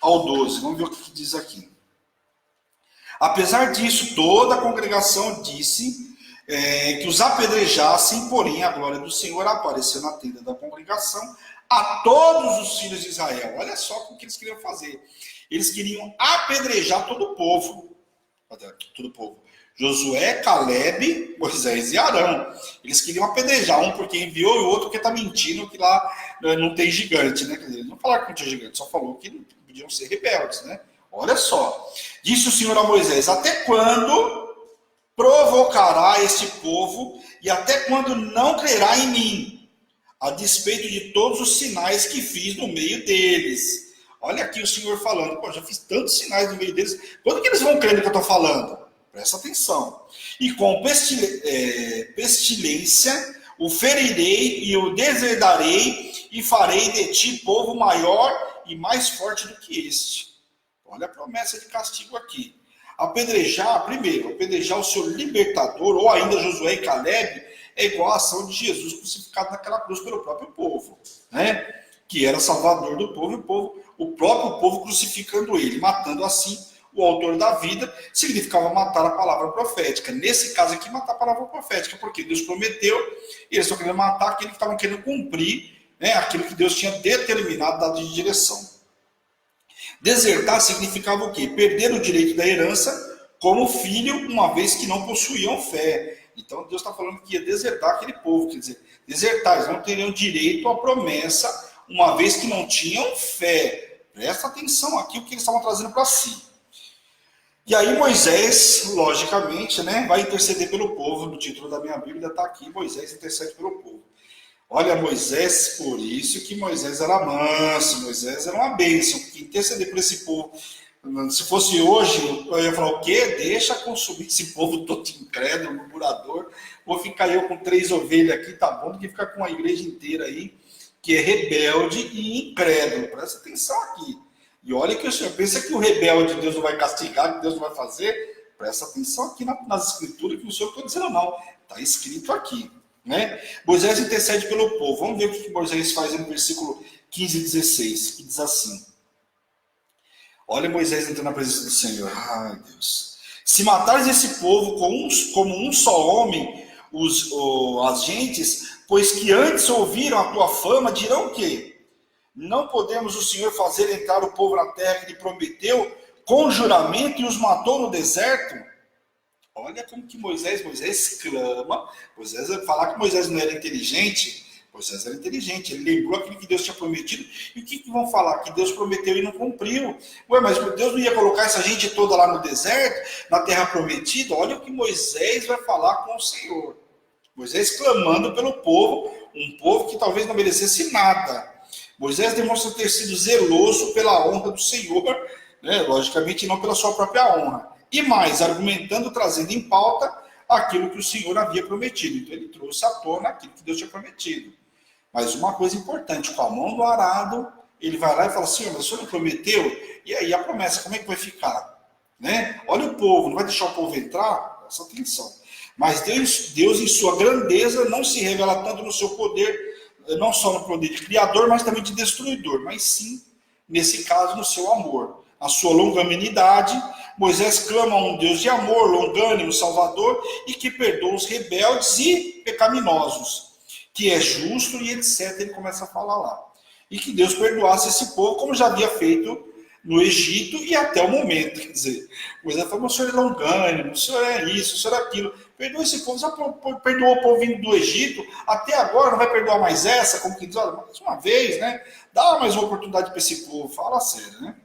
ao 12. Vamos ver o que diz aqui. Apesar disso, toda a congregação disse que os apedrejassem, porém a glória do Senhor apareceu na tenda da congregação a todos os filhos de Israel. Olha só o que eles queriam fazer. Eles queriam apedrejar todo o povo. Todo o povo. Josué, Caleb, Moisés e Arão. Eles queriam apedrejar, um porque enviou e o outro porque está mentindo que lá não tem gigante, né? Quer dizer, eles não falaram que não tinha gigante, só falou que não podiam ser rebeldes, né? Olha só. Disse o Senhor a Moisés, até quando provocará este povo e até quando não crerá em mim, a despeito de todos os sinais que fiz no meio deles? Olha aqui o Senhor falando, pô, já fiz tantos sinais no meio deles, quando que eles vão crer no que eu estou falando? Presta atenção. E com pestilência o ferirei e o deserdarei e farei de ti povo maior e mais forte do que este. Olha a promessa de castigo aqui. Apedrejar, primeiro, apedrejar o seu libertador, ou ainda Josué e Caleb, é igual a ação de Jesus crucificado naquela cruz pelo próprio povo, né? Que era salvador do povo, o próprio povo crucificando ele, matando assim o autor da vida, significava matar a palavra profética. Nesse caso aqui, matar a palavra profética, porque Deus prometeu, e eles estão querendo matar aquele que estavam querendo cumprir, né, aquilo que Deus tinha determinado, dado de direção. Desertar significava o quê? Perder o direito da herança como filho, uma vez que não possuíam fé. Então Deus está falando que ia desertar aquele povo, quer dizer, desertar, eles não teriam direito à promessa, uma vez que não tinham fé. Presta atenção aqui o que eles estavam trazendo para si. E aí Moisés, logicamente, né, vai interceder pelo povo. No título da minha Bíblia está aqui, Moisés intercede pelo povo. Olha, Moisés, por isso que Moisés era manso, Moisés era uma bênção, porque interceder por esse povo, se fosse hoje, eu ia falar o quê? Deixa consumir esse povo todo incrédulo, murmurador, vou ficar eu com 3 ovelhas aqui, tá bom, do que ficar com a igreja inteira aí, que é rebelde e incrédulo. Presta atenção aqui. E olha que o senhor pensa que o rebelde Deus não vai castigar, que Deus não vai fazer. Presta atenção aqui nas escrituras que o senhor está dizendo não. Está escrito aqui, né? Moisés intercede pelo povo. Vamos ver o que Moisés faz no versículo 15 e 16, que diz assim. Olha Moisés entrando na presença do Senhor. Ai, Deus. Se matares esse povo como um só homem, as gentes, pois que antes ouviram a tua fama, dirão o quê? Não podemos o Senhor fazer entrar o povo na terra que lhe prometeu com juramento e os matou no deserto? Olha como que Moisés clama. Moisés vai falar que Moisés não era inteligente, Moisés era inteligente, ele lembrou aquilo que Deus tinha prometido. E o que vão falar? Que Deus prometeu e não cumpriu. Ué, mas Deus não ia colocar essa gente toda lá no deserto, na terra prometida? Olha o que Moisés vai falar com o Senhor. Moisés clamando pelo povo, um povo que talvez não merecesse nada. Moisés demonstra ter sido zeloso pela honra do Senhor, né? Logicamente não pela sua própria honra. E mais, argumentando, trazendo em pauta aquilo que o Senhor havia prometido. Então ele trouxe à tona aquilo que Deus tinha prometido. Mas uma coisa importante, com a mão do arado, ele vai lá e fala, Senhor, mas o Senhor não prometeu? E aí a promessa, como é que vai ficar? Né? Olha o povo, não vai deixar o povo entrar? Presta atenção. Mas Deus, em sua grandeza, não se revela tanto no seu poder, não só no poder de criador, mas também de destruidor, mas sim, nesse caso, no seu amor. A sua longanimidade, Moisés clama a um Deus de amor, longânimo, salvador, e que perdoa os rebeldes e pecaminosos, que é justo e etc. Ele começa a falar lá. E que Deus perdoasse esse povo, como já havia feito no Egito e até o momento. Quer dizer, Moisés falou, o senhor é longânimo, o senhor é isso, o senhor é aquilo. Perdoa esse povo, já perdoou o povo vindo do Egito, até agora não vai perdoar mais essa, como que diz, olha, mais uma vez, né? Dá mais uma oportunidade para esse povo, fala sério, né?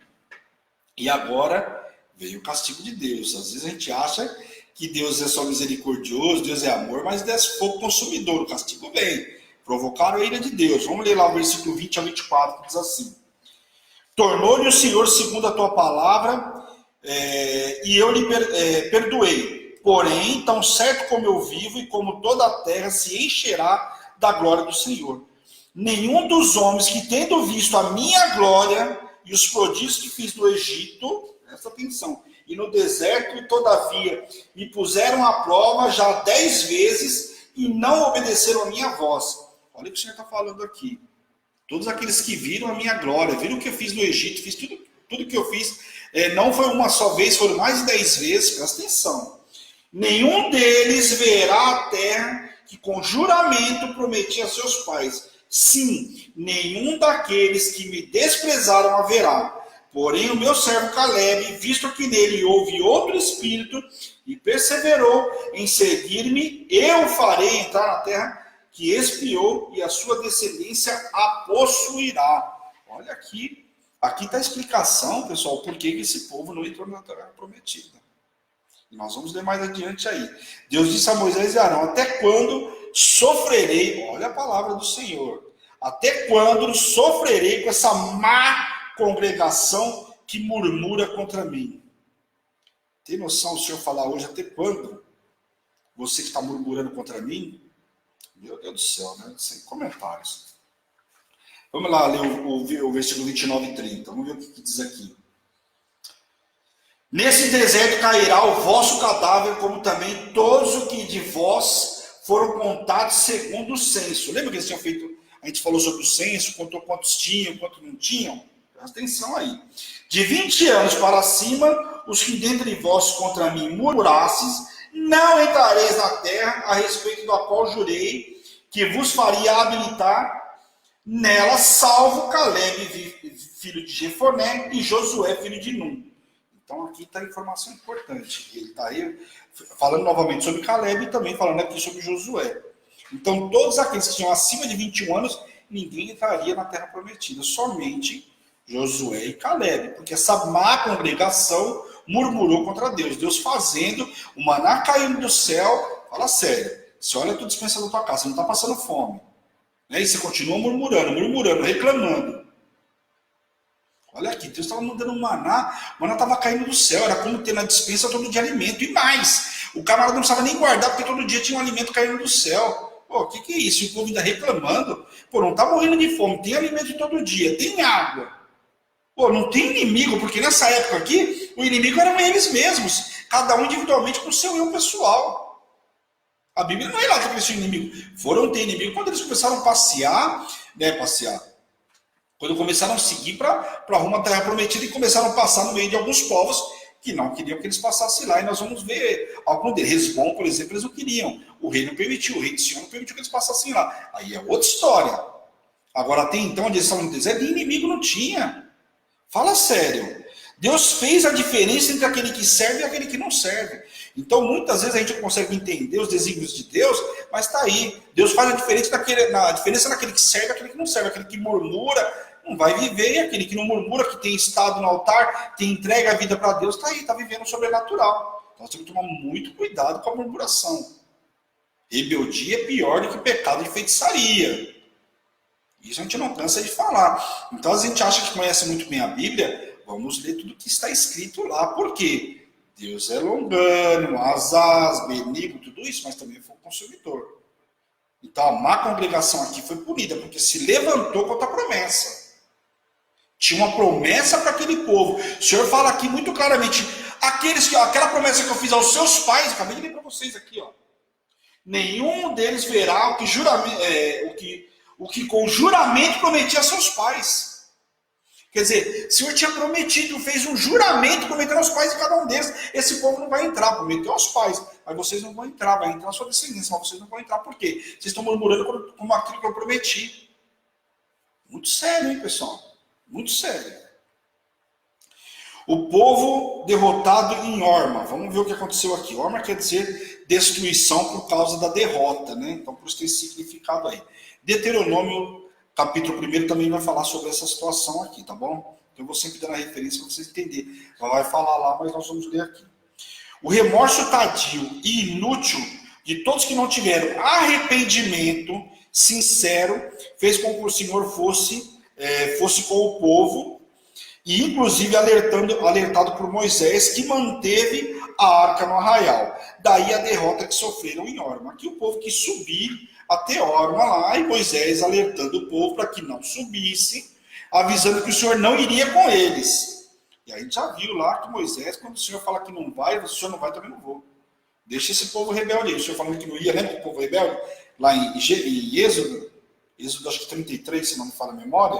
E agora veio o castigo de Deus. Às vezes a gente acha que Deus é só misericordioso, Deus é amor, mas Deus é fogo consumidor, o castigo vem. Provocaram a ira de Deus. Vamos ler lá o versículo 20 a 24, que diz assim. Tornou-lhe o Senhor segundo a tua palavra, e eu lhe perdoei. Porém, tão certo como eu vivo e como toda a terra se encherá da glória do Senhor. Nenhum dos homens que, tendo visto a minha glória e os prodígios que fiz no Egito, presta atenção, e no deserto, e todavia me puseram à prova já 10 vezes e não obedeceram a minha voz. Olha o que o Senhor está falando aqui. Todos aqueles que viram a minha glória, viram o que eu fiz no Egito, fiz tudo que eu fiz, não foi uma só vez, foram mais de 10 vezes, presta atenção. Nenhum deles verá a terra que com juramento prometi a seus pais. Sim, nenhum daqueles que me desprezaram haverá. Porém, o meu servo Caleb, visto que nele houve outro espírito e perseverou em seguir-me, eu farei entrar na terra que espiou e a sua descendência a possuirá. Olha aqui. Aqui está a explicação, pessoal, por que esse povo não entrou na terra prometida. E nós vamos ler mais adiante aí. Deus disse a Moisés e Arão, até quando sofrerei, olha a palavra do Senhor, até quando sofrerei com essa má congregação que murmura contra mim? Tem noção o Senhor falar hoje, até quando? Você que está murmurando contra mim? Meu Deus do céu, né? Sem comentários. Vamos lá ler o versículo 29 e 30. Vamos ver o que diz aqui. Nesse deserto cairá o vosso cadáver, como também todos os que de vós foram contados segundo o censo. Lembra que eles tinham feito, a gente falou sobre o censo, contou quantos tinham, quantos não tinham? Presta atenção aí. De 20 anos para cima, os que dentre vós contra mim murmurastes, não entrareis na terra a respeito da qual jurei que vos faria habilitar nela, salvo Caleb, filho de Jefoné, e Josué, filho de Num. Então aqui está a informação importante. Ele está aí falando novamente sobre Caleb e também falando aqui sobre Josué. Então todos aqueles que tinham acima de 21 anos, ninguém entraria na terra prometida, somente Josué e Caleb, porque essa má congregação murmurou contra Deus. Deus fazendo o maná caindo do céu. Fala sério, você olha a tua dispensa da tua casa, você não está passando fome, né? E você continua murmurando, reclamando. Olha aqui, Deus estava mandando um maná, o maná estava caindo do céu, era como ter na dispensa todo dia alimento. E mais, o camarada não precisava nem guardar, porque todo dia tinha um alimento caindo do céu. Pô, o que é isso? O povo ainda reclamando. Pô, não está morrendo de fome, tem alimento todo dia, tem água. Pô, não tem inimigo, porque nessa época aqui, o inimigo eram eles mesmos, cada um individualmente com o seu eu pessoal. A Bíblia não relata que eles tinham inimigo. Foram ter inimigo quando eles começaram a passear. Quando começaram a seguir para rumo à terra prometida e começaram a passar no meio de alguns povos que não queriam que eles passassem lá. E nós vamos ver algum deles. Hesbom, por exemplo, eles não queriam. O rei não permitiu, o rei de Sião não permitiu que eles passassem lá. Aí é outra história. Agora, até então, onde eles estavam no deserto, inimigo não tinha. Fala sério. Deus fez a diferença entre aquele que serve e aquele que não serve. Então, muitas vezes a gente não consegue entender os desígnios de Deus, mas está aí. Deus faz a diferença naquele que serve e aquele que não serve. Aquele que murmura não vai viver, e aquele que não murmura, que tem estado no altar, que entrega a vida para Deus, está aí, está vivendo o sobrenatural. Nós temos que tomar muito cuidado com a murmuração. Rebeldia é pior do que pecado de feitiçaria. Isso a gente não cansa de falar. Então, a gente acha que conhece muito bem a Bíblia, vamos ler tudo que está escrito lá. Por quê? Deus é longânimo, asaz, benigno, tudo isso, mas também foi consumidor. Então, a má congregação aqui foi punida, porque se levantou contra a promessa. Tinha uma promessa para aquele povo. O Senhor fala aqui muito claramente, aquela promessa que eu fiz aos seus pais, acabei de ler para vocês aqui, ó. Nenhum deles verá o que com juramento prometia a seus pais. Quer dizer, o Senhor tinha prometido, fez um juramento, prometendo aos pais de cada um deles. Esse povo não vai entrar, prometeu aos pais, mas vocês não vão entrar, vai entrar a sua descendência, mas vocês não vão entrar. Por quê? Vocês estão murmurando como aquilo que eu prometi. Muito sério, hein, pessoal? Muito sério. O povo derrotado em Orma. Vamos ver o que aconteceu aqui. Orma quer dizer destruição por causa da derrota, né? Então, por isso tem esse significado aí. Deuteronômio, capítulo 1, também vai falar sobre essa situação aqui, tá bom? Então, eu vou sempre dar a referência para vocês entenderem. Ela vai falar lá, mas nós vamos ler aqui. O remorso tardio e inútil de todos que não tiveram arrependimento sincero fez com que o Senhor fosse com o povo, e inclusive alertado por Moisés, que manteve a arca no arraial. Daí a derrota que sofreram em Orma. Aqui o povo quis subir até Orma lá, e Moisés alertando o povo para que não subissem, avisando que o Senhor não iria com eles. E a gente já viu lá que Moisés, quando o Senhor fala que não vai, o Senhor não vai, também não vou. Deixa esse povo rebelde aí. O Senhor falando que não ia, lembra do povo rebelde? Lá em Êxodo acho que 33, se não me falha a memória.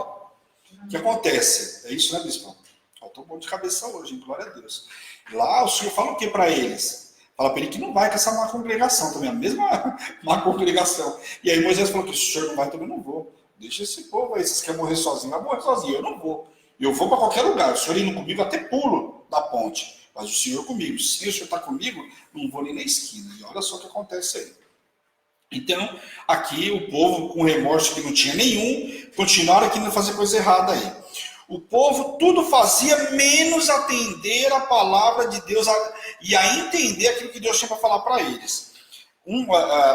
O que acontece? É isso, né, bispo? Eu estou bom de cabeça hoje, hein? Glória a Deus. Lá o Senhor fala o que para eles? Fala para ele que não vai com essa má congregação também, a mesma má congregação. E aí Moisés falou que se o Senhor não vai, também não vou. Deixa esse povo aí, vocês querem morrer sozinho, vai morrer sozinho, eu não vou. Eu vou para qualquer lugar, o Senhor indo comigo, até pulo da ponte. Mas o Senhor comigo, se o Senhor está comigo, não vou nem na esquina. E olha só o que acontece aí. Então, aqui o povo, com remorso que não tinha nenhum, continuaram querendo fazer coisa errada aí. O povo tudo fazia menos atender a palavra de Deus e a entender aquilo que Deus tinha para falar para eles.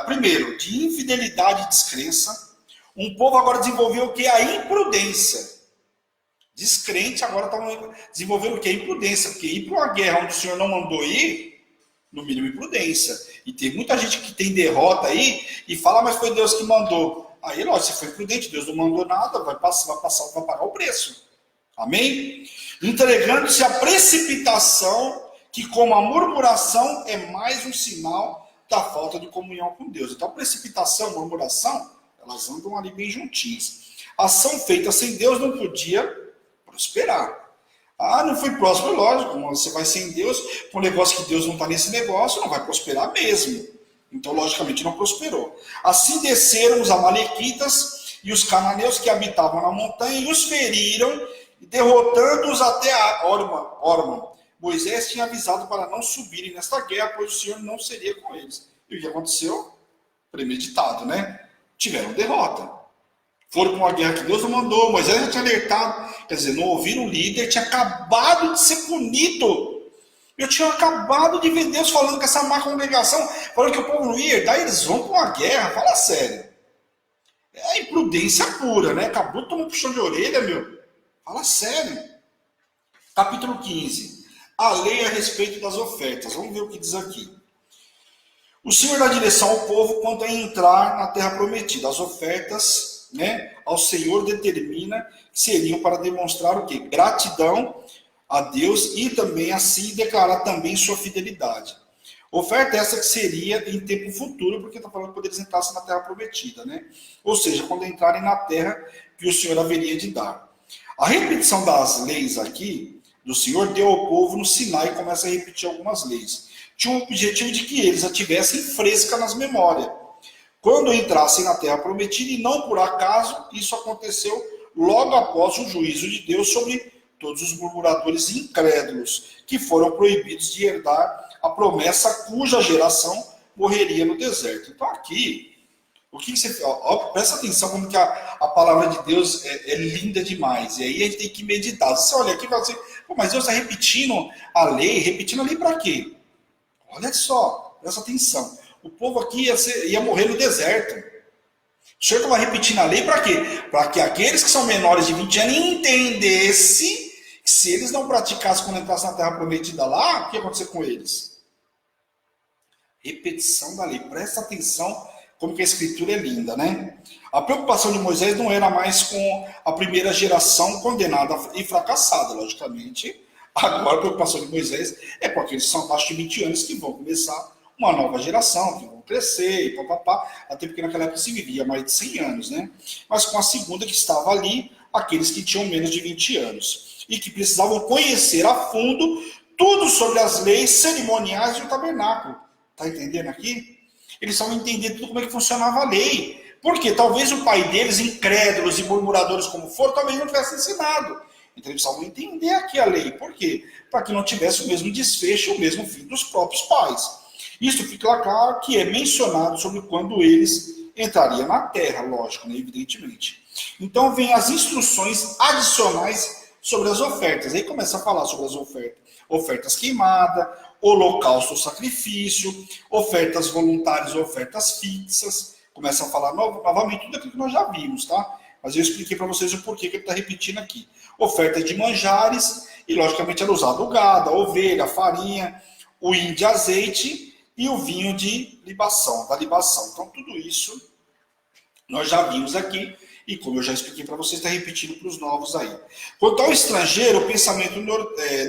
Primeiro, de infidelidade e descrença. Um povo agora desenvolveu o que? A imprudência. Descrente agora está desenvolvendo o que? A imprudência. Porque ir para uma guerra onde o Senhor não mandou ir, no mínimo imprudência. E tem muita gente que tem derrota aí e fala, mas foi Deus que mandou. Aí, lógico, você foi imprudente, Deus não mandou nada, vai pagar o preço. Amém? Entregando-se à precipitação, que como a murmuração é mais um sinal da falta de comunhão com Deus. Então, precipitação, murmuração, elas andam ali bem juntinhas. Ação feita sem Deus não podia prosperar. Ah, não foi próspero, lógico, você vai sem Deus, com um negócio que Deus não está nesse negócio, não vai prosperar mesmo. Então, logicamente, não prosperou. Assim desceram os amalequitas e os cananeus que habitavam na montanha e os feriram, derrotando-os até a Orma. Moisés tinha avisado para não subirem nesta guerra, pois o Senhor não seria com eles. E o que aconteceu? Premeditado, né? Tiveram derrota. Foram para uma guerra que Deus não mandou, Moisés já tinha alertado, quer dizer, não ouviram o líder, tinha acabado de ser punido. Eu tinha acabado de ver Deus falando com essa má congregação, falando que o povo não ia herdar, eles vão para uma guerra, fala sério. É imprudência pura, né? Acabou de tomar um puxão de orelha, meu. Fala sério. Capítulo 15. A lei a respeito das ofertas. Vamos ver o que diz aqui. O Senhor dá direção ao povo quanto a entrar na terra prometida. As ofertas, né, ao Senhor determina que seriam para demonstrar o quê? Gratidão a Deus e também assim declarar também sua fidelidade. Oferta essa que seria em tempo futuro, porque está falando quando eles entrassem na terra prometida, né? Ou seja, quando entrarem na terra que o Senhor haveria de dar. A repetição das leis aqui do Senhor deu ao povo no Sinai e começa a repetir algumas leis. Tinha o objetivo de que eles a tivessem fresca nas memórias. Quando entrassem na terra prometida, e não por acaso, isso aconteceu logo após o juízo de Deus sobre todos os murmuradores incrédulos, que foram proibidos de herdar a promessa cuja geração morreria no deserto. Então aqui, o que você... presta atenção como que a palavra de Deus é linda demais. E aí a gente tem que meditar. Você olha aqui e fala assim, mas Deus está repetindo a lei para quê? Olha só, presta atenção. O povo aqui ia morrer no deserto. O Senhor estava repetindo a lei para quê? Para que aqueles que são menores de 20 anos entendessem que se eles não praticassem quando entrassem na terra prometida lá, o que ia acontecer com eles? Repetição da lei. Presta atenção como que a escritura é linda, né? A preocupação de Moisés não era mais com a primeira geração condenada e fracassada, logicamente. Agora a preocupação de Moisés é com aqueles que são abaixo de 20 anos que vão começar uma nova geração, que vão crescer, e papapá, até porque naquela época se vivia mais de 100 anos, né? Mas com a segunda que estava ali, aqueles que tinham menos de 20 anos, e que precisavam conhecer a fundo tudo sobre as leis cerimoniais do tabernáculo. Tá entendendo aqui? Eles estavam entendendo tudo como é que funcionava a lei. Porque talvez o pai deles, incrédulos e murmuradores como for, talvez não tivesse ensinado. Então eles precisavam entender aqui a lei. Por quê? Para que não tivesse o mesmo desfecho, o mesmo fim dos próprios pais. Isso fica claro que é mencionado sobre quando eles entrariam na terra, lógico, né? Evidentemente. Então vem as instruções adicionais sobre as ofertas. Aí começa a falar sobre as ofertas queimadas, holocausto ou sacrifício, ofertas voluntárias ou ofertas fixas. Começa a falar novamente tudo aquilo que nós já vimos, tá? Mas eu expliquei para vocês o porquê que ele está repetindo aqui. Oferta de manjares, e logicamente era usado o gado, a ovelha, a farinha, o vinho de azeite e o vinho de libação, da libação. Então tudo isso nós já vimos aqui, e como eu já expliquei para vocês, está repetindo para os novos aí. Quanto ao estrangeiro, o pensamento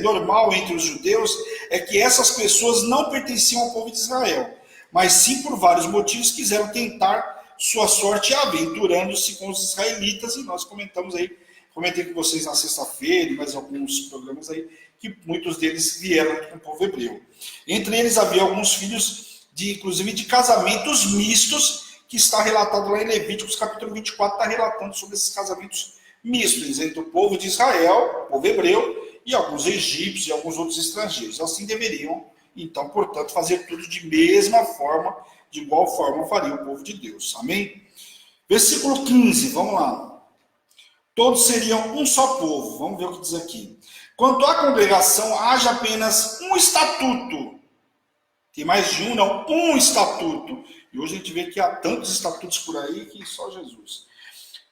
normal entre os judeus é que essas pessoas não pertenciam ao povo de Israel, mas sim por vários motivos quiseram tentar sua sorte aventurando-se com os israelitas, e nós comentei com vocês na sexta-feira, e mais alguns programas aí, que muitos deles vieram com o povo hebreu. Entre eles havia alguns filhos, inclusive de casamentos mistos, que está relatado lá em Levíticos, capítulo 24, está relatando sobre esses casamentos mistos entre o povo de Israel, o povo hebreu, e alguns egípcios e alguns outros estrangeiros. Assim deveriam, então, portanto, fazer tudo de mesma forma, de igual forma faria o povo de Deus. Amém? Versículo 15, vamos lá. Todos seriam um só povo. Vamos ver o que diz aqui. Quanto à congregação, haja apenas um estatuto. Tem mais de um, não, um estatuto. E hoje a gente vê que há tantos estatutos por aí que só Jesus.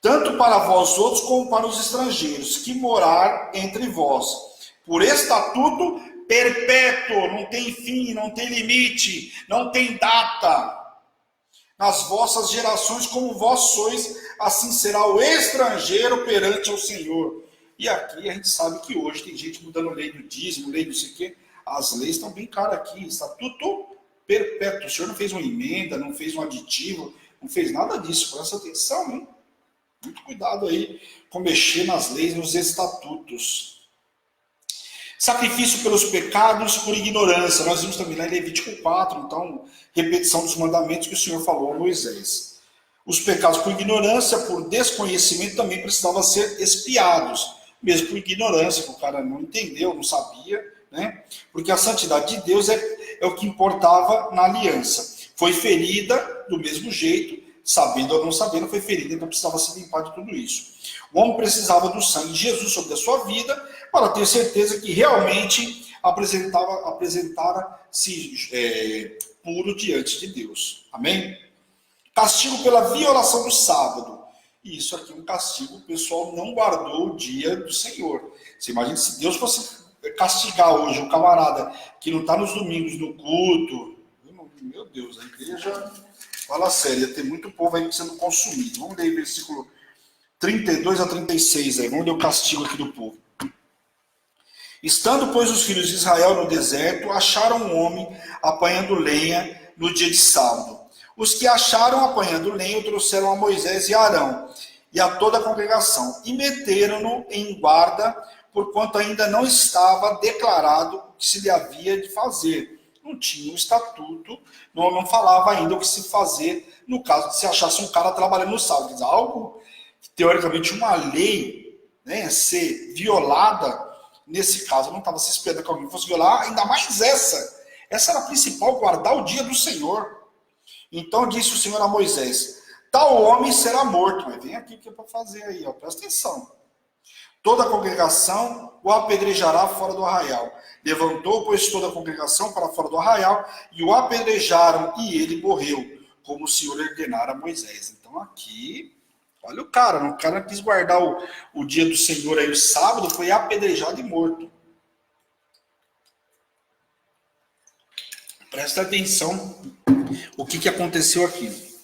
Tanto para vós outros como para os estrangeiros, que morar entre vós. Por estatuto perpétuo, não tem fim, não tem limite, não tem data. Nas vossas gerações, como vós sois, assim será o estrangeiro perante ao Senhor. E aqui a gente sabe que hoje tem gente mudando lei do dízimo, lei do sei o quê. As leis estão bem caras aqui, estatuto perpétuo. O Senhor não fez uma emenda, não fez um aditivo, não fez nada disso. Presta atenção, hein? Muito cuidado aí com mexer nas leis, nos estatutos. Sacrifício pelos pecados por ignorância. Nós vimos também lá em Levítico 4, então, repetição dos mandamentos que o Senhor falou a Moisés. Os pecados por ignorância, por desconhecimento, também precisavam ser expiados. Mesmo por ignorância, que o cara não entendeu, não sabia, né? Porque a santidade de Deus é o que importava na aliança. Foi ferida do mesmo jeito, sabendo ou não sabendo, foi ferida, então precisava se limpar de tudo isso. O homem precisava do sangue de Jesus sobre a sua vida para ter certeza que realmente apresentara-se puro diante de Deus. Amém? Castigo pela violação do sábado. E isso aqui é um castigo, o pessoal não guardou o dia do Senhor. Você imagina se Deus fosse castigar hoje um camarada que não está nos domingos no culto. Meu Deus, a igreja, fala sério, ia ter muito povo aí sendo consumido. Vamos ler o versículo 32 a 36 aí, vamos ler o castigo aqui do povo. Estando, pois, os filhos de Israel no deserto, acharam um homem apanhando lenha no dia de sábado. Os que acharam apanhando lenha o trouxeram a Moisés e a Arão e a toda a congregação e meteram-no em guarda, porquanto ainda não estava declarado o que se lhe havia de fazer. Não tinha um estatuto, não falava ainda o que se fazer no caso de se achasse um cara trabalhando no sábado. Algo que, teoricamente, uma lei, né, ser violada, nesse caso, não estava se esperando que alguém fosse violar, ainda mais essa. Essa era a principal, guardar o dia do Senhor. Então disse o Senhor a Moisés, tal homem será morto. Mas vem aqui o que é para fazer aí, ó, presta atenção. Toda a congregação o apedrejará fora do arraial. Levantou, pois, toda a congregação para fora do arraial, e o apedrejaram, e ele morreu, como o Senhor ordenara a Moisés. Então aqui, olha o cara quis guardar o dia do Senhor aí, o sábado, foi apedrejado e morto. Presta atenção o que aconteceu aqui.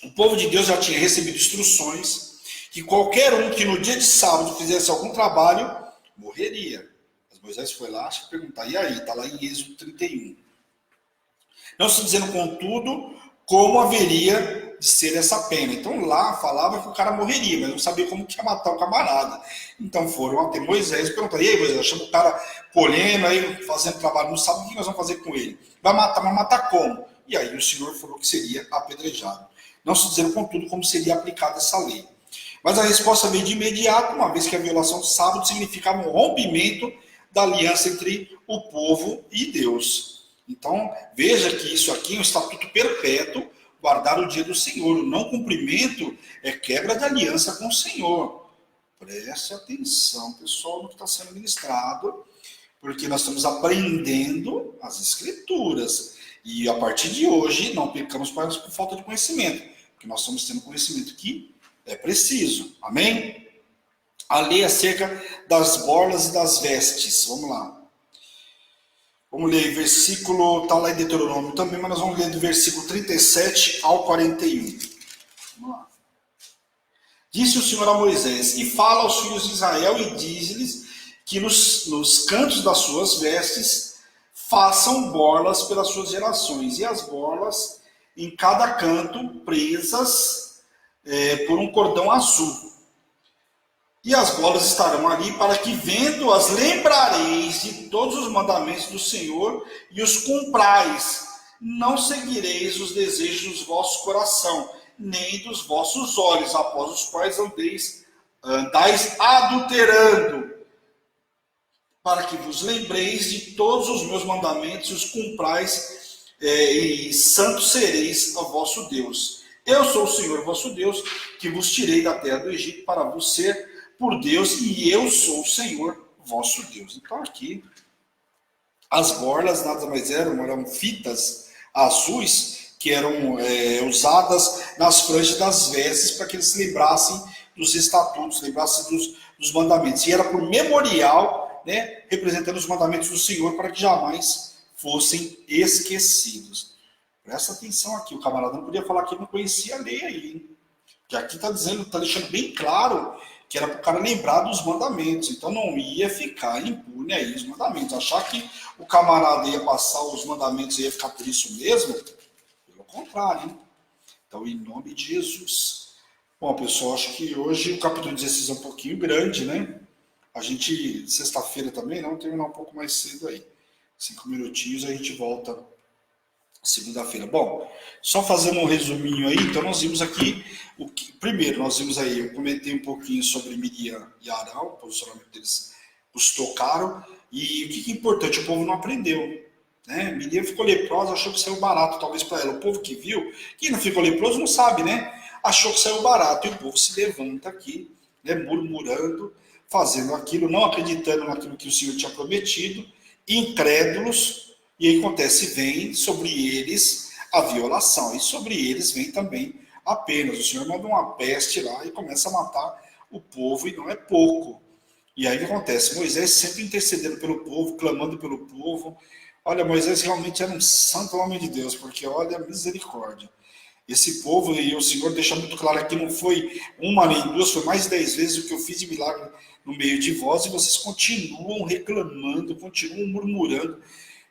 O povo de Deus já tinha recebido instruções que qualquer um que no dia de sábado fizesse algum trabalho, morreria. Mas Moisés foi lá e perguntar, e aí? Está lá em Êxodo 31. Não se dizendo, contudo, como haveria de ser essa pena. Então lá falava que o cara morreria, mas não sabia como que ia matar o camarada. Então foram até Moisés e perguntaram, e aí Moisés, chama o cara colhendo, aí, fazendo trabalho, não sabe o que nós vamos fazer com ele. Vai matar, mas matar como? E aí o Senhor falou que seria apedrejado. Não se dizendo, contudo, como seria aplicada essa lei. Mas a resposta veio de imediato, uma vez que a violação do sábado significava um rompimento da aliança entre o povo e Deus. Então, veja que isso aqui é um estatuto perpétuo, guardar o dia do Senhor. O não cumprimento é quebra de aliança com o Senhor. Preste atenção, pessoal, no que está sendo ministrado, porque nós estamos aprendendo as Escrituras. E a partir de hoje, não pecamos por falta de conhecimento, porque nós estamos tendo conhecimento que é preciso. Amém? A lei acerca das borlas e das vestes. Vamos lá. Vamos ler versículo, está lá em Deuteronômio também, mas nós vamos ler do versículo 37 ao 41. Vamos lá. Disse o Senhor a Moisés, e fala aos filhos de Israel e diz-lhes que nos cantos das suas vestes façam borlas pelas suas gerações, e as borlas em cada canto presas por um cordão azul. E as bolas estarão ali para que, vendo-as, lembrareis de todos os mandamentos do Senhor e os cumprais. Não seguireis os desejos do vosso coração, nem dos vossos olhos, após os quais andais adulterando, para que vos lembreis de todos os meus mandamentos e os cumprais, e santos sereis a vosso Deus. Eu sou o Senhor vosso Deus, que vos tirei da terra do Egito para vos ser por Deus, e eu sou o Senhor vosso Deus. Então aqui, as borlas nada mais eram fitas azuis que eram usadas nas franjas das vestes para que eles se lembrassem dos estatutos, lembrassem dos mandamentos. E era por memorial, né, representando os mandamentos do Senhor para que jamais fossem esquecidos. Presta atenção aqui, o camarada não podia falar que não conhecia a lei aí, hein? Que aqui está dizendo, está deixando bem claro que era para o cara lembrar dos mandamentos. Então não ia ficar impune aí os mandamentos. Achar que o camarada ia passar os mandamentos e ia ficar por isso mesmo, pelo contrário, hein? Então, em nome de Jesus. Bom, pessoal, acho que hoje o capítulo 16 é um pouquinho grande, né? A gente, sexta-feira também, vamos terminar um pouco mais cedo aí. 5 minutinhos, a gente volta segunda-feira. Bom, só fazendo um resuminho aí, então nós vimos aqui, primeiro nós vimos aí, eu comentei um pouquinho sobre Miriam e Arão, o posicionamento deles custou caro, e o que é importante, o povo não aprendeu, né? Miriam ficou leprosa, achou que saiu barato, talvez para ela, o povo que viu, quem não ficou leproso não sabe, né? Achou que saiu barato, e o povo se levanta aqui, né, murmurando, fazendo aquilo, não acreditando naquilo que o Senhor tinha prometido, incrédulos. E aí acontece, vem sobre eles a violação, e sobre eles vem também a pena. O Senhor manda uma peste lá e começa a matar o povo, e não é pouco. E aí o que acontece? Moisés sempre intercedendo pelo povo, clamando pelo povo. Olha, Moisés realmente era um santo homem de Deus, porque olha, misericórdia. Esse povo, e o Senhor deixa muito claro aqui, não foi uma nem duas, foi mais de 10 vezes o que eu fiz de milagre no meio de vós, e vocês continuam reclamando, continuam murmurando.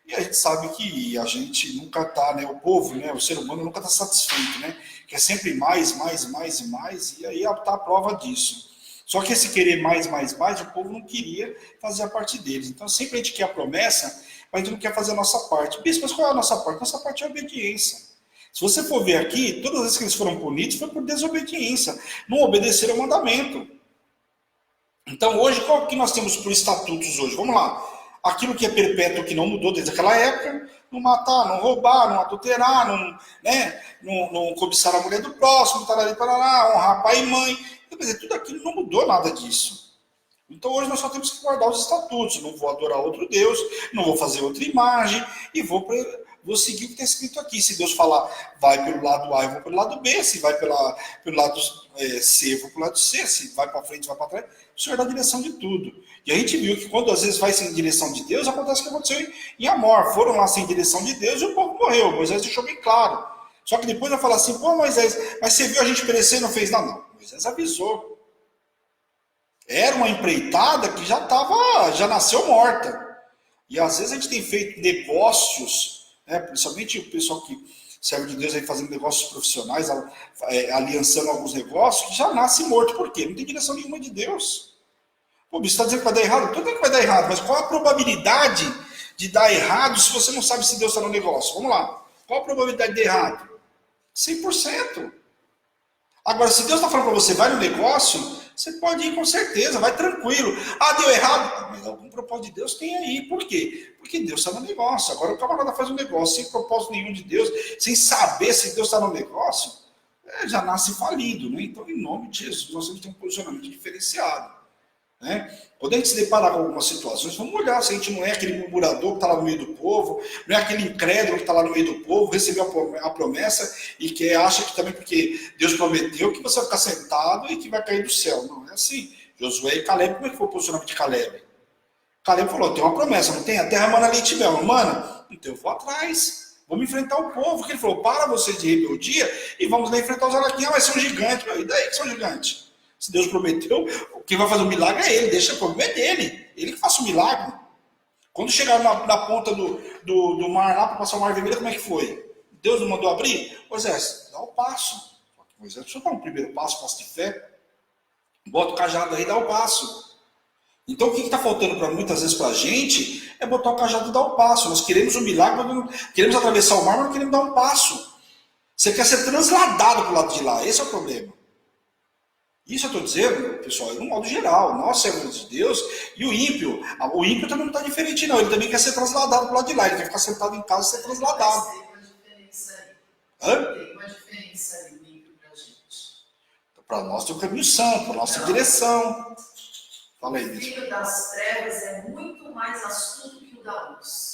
E a gente sabe que a gente nunca está, né? O povo, né? O ser humano nunca está satisfeito, né? Quer sempre mais, e mais, e aí está a prova disso. Só que esse querer mais, o povo não queria fazer a parte deles. Então sempre a gente quer a promessa, mas a gente não quer fazer a nossa parte. Bispo, mas qual é a nossa parte? Nossa parte é a obediência. Se você for ver aqui, todas as vezes que eles foram punidos foi por desobediência. Não obedeceram ao mandamento. Então, hoje, qual que nós temos por estatutos hoje? Vamos lá. Aquilo que é perpétuo, que não mudou desde aquela época, não matar, não roubar, não adulterar, não cobiçar a mulher do próximo, tarari, tarará, honrar pai e mãe. Quer dizer, tudo aquilo não mudou nada disso. Então, hoje nós só temos que guardar os estatutos. Não vou adorar outro Deus, não vou fazer outra imagem e vou seguir o que está escrito aqui. Se Deus falar, vai pelo lado A, eu vou pelo lado B. Se vai pelo lado C, eu vou pelo lado C. Se vai para frente, vai para trás. O Senhor dá a direção de tudo. E a gente viu que quando às vezes vai sem direção de Deus, acontece o que aconteceu em Amor. Foram lá sem direção de Deus e o povo morreu. Moisés deixou bem claro. Só que depois vai falar assim, pô, Moisés, mas você viu a gente perecer e não fez nada? Não, Moisés avisou. Era uma empreitada que já nasceu morta. E às vezes a gente tem feito negócios, né, principalmente o pessoal que serve de Deus aí fazendo negócios profissionais, aliançando alguns negócios, que já nasce morto. Por quê? Não tem direção nenhuma de Deus. Pô, você está dizendo que vai dar errado? Tudo bem que vai dar errado, mas qual a probabilidade de dar errado se você não sabe se Deus está no negócio? Vamos lá. Qual a probabilidade de dar errado? 100%. Agora, se Deus está falando para você, vai no negócio, você pode ir com certeza, vai tranquilo. Ah, deu errado. Mas algum propósito de Deus tem aí. Por quê? Porque Deus está no negócio. Agora o camarada faz um negócio sem propósito nenhum de Deus, sem saber se Deus está no negócio, já nasce falido, né? Então, em nome de Jesus, nós temos que ter um posicionamento diferenciado. Né? Quando a gente se deparar com algumas situações, vamos olhar se a gente não é aquele murmurador que está lá no meio do povo, não é aquele incrédulo que está lá no meio do povo, recebeu a promessa e que acha que também porque Deus prometeu que você vai ficar sentado e que vai cair do céu. Não é assim. Josué e Caleb, como é que foi o posicionamento de Caleb? Caleb falou, tem uma promessa, não tem? A terra mana leite e mel. Mana, então eu vou atrás. Vamos enfrentar o povo. Porque ele falou, para vocês de rebeldia e vamos lá enfrentar os anaquim. Ah, vai ser um gigante. E daí que são gigantes? Se Deus prometeu, quem vai fazer o milagre é ele, deixa o problema é dele. Ele que faça o milagre. Quando chegaram na ponta do mar lá para passar o mar vermelho, como é que foi? Deus não mandou abrir? Moisés, dá o passo. Moisés precisa dar um primeiro passo de fé. Bota o cajado aí e dá o passo. Então o que está faltando muitas vezes para a gente é botar o cajado e dar o passo. Nós queremos um milagre, mas não, queremos atravessar o mar, mas não queremos dar um passo. Você quer ser transladado para o lado de lá, esse é o problema. Isso eu estou dizendo, pessoal, no modo geral, nós servos de Deus e o ímpio também não está diferente não, ele também quer ser trasladado para o lado de lá, ele quer ficar sentado em casa e ser trasladado. Tem uma diferença aí. Hã? Tem uma diferença aí, o ímpio para a gente. Para nós tem o caminho santo, para a nossa direção. Fala aí, o filho das trevas é muito mais astuto que o da luz.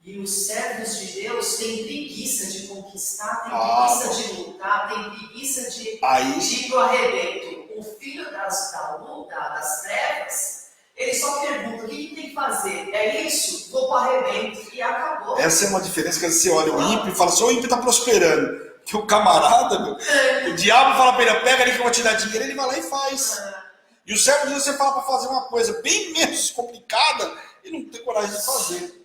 E os servos de Deus têm preguiça de conquistar, têm preguiça de lutar, têm preguiça de ir para o arrebento. O filho das trevas, ele só pergunta, o que tem que fazer? É isso? Vou para o arrebento. E acabou. Essa é uma diferença que você olha o ímpio e fala assim, o ímpio está prosperando. Que o camarada, o diabo fala para ele, pega ali que eu vou te dar dinheiro, ele vai lá e faz. E o servo de Deus, você fala para fazer uma coisa bem menos complicada e não tem coragem de fazer.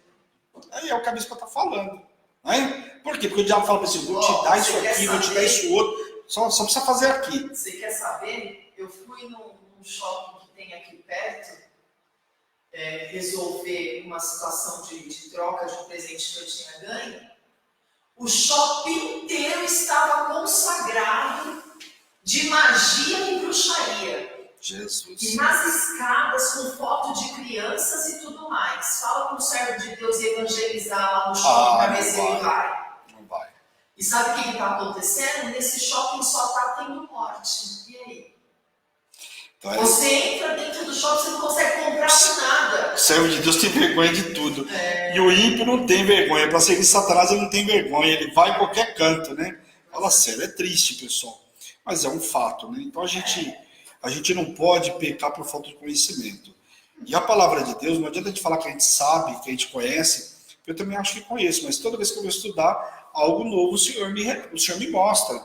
Aí é o que a bispa está falando. Né? Por quê? Porque o diabo fala para você, vou te dar isso aqui, vou te dar isso outro. Só precisa fazer aqui. Você quer saber? Eu fui num shopping que tem aqui perto, resolver uma situação de troca de um presente que eu tinha ganho. O shopping inteiro estava consagrado de magia e bruxaria. Jesus. E nas escadas com foto de crianças e tudo mais. Fala com o servo de Deus e evangelizar lá no shopping para ver se ele vai. Não vai. E sabe o que está acontecendo? Nesse shopping só está tendo morte. E aí? Então, você entra dentro do shopping, você não consegue comprar nada. O servo de Deus tem vergonha de tudo. E o ímpio não tem vergonha. Para seguir Satanás ele não tem vergonha. Ele vai em qualquer canto, né? Fala sério, é triste, pessoal. Mas é um fato, né? Então a gente não pode pecar por falta de conhecimento. E a palavra de Deus, não adianta a gente falar que a gente sabe, que a gente conhece. Eu também acho que conheço, mas toda vez que eu vou estudar algo novo, o Senhor me mostra.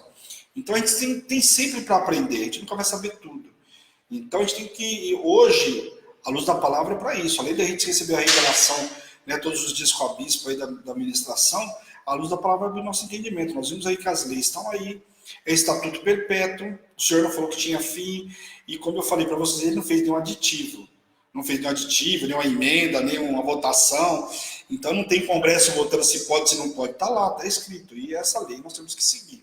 Então a gente tem sempre para aprender, a gente nunca vai saber tudo. Então a gente tem que, hoje, a luz da palavra é para isso. Além da gente receber a revelação, né, todos os dias com a bispa aí da ministração, a luz da palavra é do nosso entendimento. Nós vimos aí que as leis estão aí, é estatuto perpétuo, o Senhor não falou que tinha fim, e como eu falei para vocês, ele não fez nenhum aditivo. Não fez nenhum aditivo, nenhuma emenda, nenhuma votação. Então não tem congresso votando se pode, se não pode. Está lá, está escrito. E essa lei nós temos que seguir.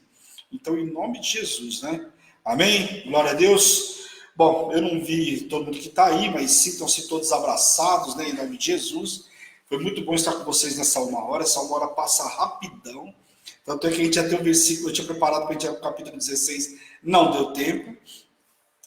Então, em nome de Jesus, né? Amém? Glória a Deus. Bom, eu não vi todo mundo que está aí, mas sintam-se todos abraçados, né, em nome de Jesus. Foi muito bom estar com vocês nessa 1 hora. Essa 1 hora passa rapidão. Tanto é que a gente já tem um versículo, eu tinha preparado para a gente ir ao capítulo 16, não deu tempo.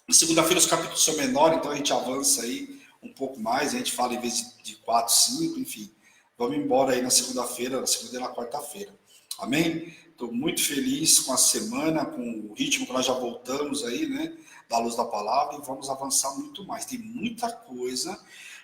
Segunda-feira os capítulos são menores, então a gente avança aí um pouco mais, a gente fala em vez de 4, 5, enfim. Vamos embora aí na segunda-feira, na segunda e na quarta-feira. Amém? Estou muito feliz com a semana, com o ritmo que nós já voltamos aí, né? Da luz da palavra, e vamos avançar muito mais. Tem muita coisa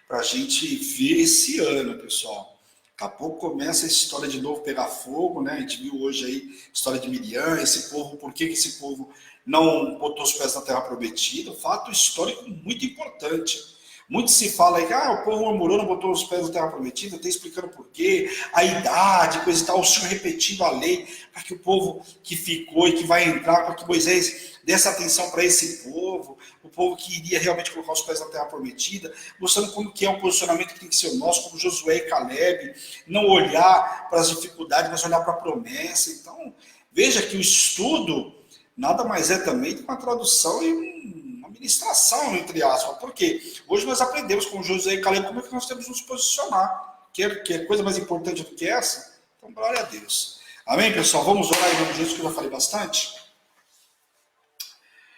para a gente ver esse ano, pessoal. Daqui a pouco começa a história de novo pegar fogo, né? A gente viu hoje aí a história de Miriam, esse povo, por que esse povo não botou os pés na terra prometida? Fato histórico muito importante. Muito se fala aí que o povo murmurou, não botou os pés na terra prometida, tem explicando por quê, a idade, coisa e tal, o Senhor repetindo a lei, para que o povo que ficou e que vai entrar, para que Moisés desse atenção para esse povo, o povo que iria realmente colocar os pés na terra prometida, mostrando como que é um posicionamento que tem que ser o nosso, como Josué e Caleb, não olhar para as dificuldades, mas olhar para a promessa. Então, veja que o estudo nada mais é também do que uma tradução e uma ministração, entre aspas. Por quê? Hoje nós aprendemos com Josué e Caleb como é que nós temos que nos posicionar. Que é coisa mais importante do que essa? Então, glória a Deus. Amém, pessoal? Vamos orar em nome de Jesus, que eu já falei bastante.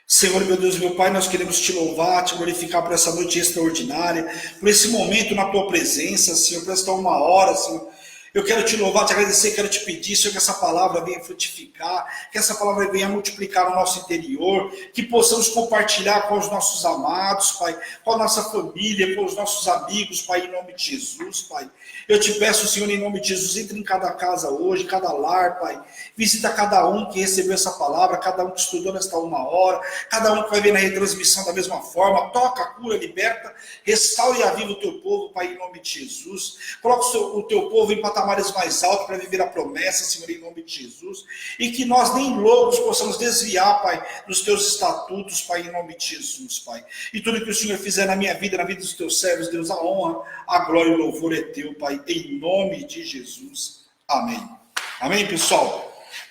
Senhor, meu Deus, meu Pai, nós queremos te louvar, te glorificar por essa noite extraordinária, por esse momento na tua presença, Senhor, por esta 1 hora, Senhor. Eu quero te louvar, te agradecer, quero te pedir, Senhor, que essa palavra venha frutificar, que essa palavra venha multiplicar no nosso interior, que possamos compartilhar com os nossos amados, Pai, com a nossa família, com os nossos amigos, Pai, em nome de Jesus, Pai. Eu te peço, Senhor, em nome de Jesus, entre em cada casa hoje, cada lar, Pai. Visita cada um que recebeu essa palavra, cada um que estudou nesta 1 hora, cada um que vai ver na retransmissão da mesma forma. Toca, cura, liberta, restaure e aviva o teu povo, Pai, em nome de Jesus. Coloca o teu povo em patamares mais altos para viver a promessa, Senhor, em nome de Jesus. E que nós nem loucos possamos desviar, Pai, dos teus estatutos, Pai, em nome de Jesus, Pai. E tudo que o Senhor fizer na minha vida, na vida dos teus servos, Deus, a honra, a glória e o louvor é teu, Pai, em nome de Jesus. Amém. Amém, pessoal?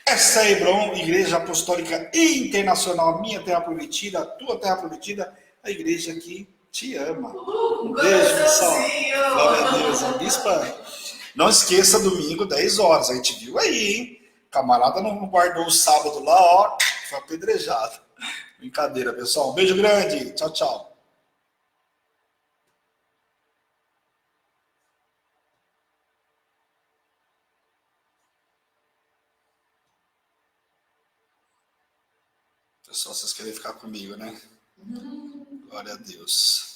Essa é a Hebron, Igreja Apostólica Internacional, minha terra prometida, a tua terra prometida, a igreja que te ama. Um beijo, pessoal. Glória a Deus. A bispa, não esqueça, domingo, 10 horas. A gente viu aí, hein? Camarada não guardou o sábado lá, ó, foi apedrejado. Brincadeira, pessoal. Um beijo grande. Tchau, tchau. Pessoal, vocês querem ficar comigo, né? Glória a Deus.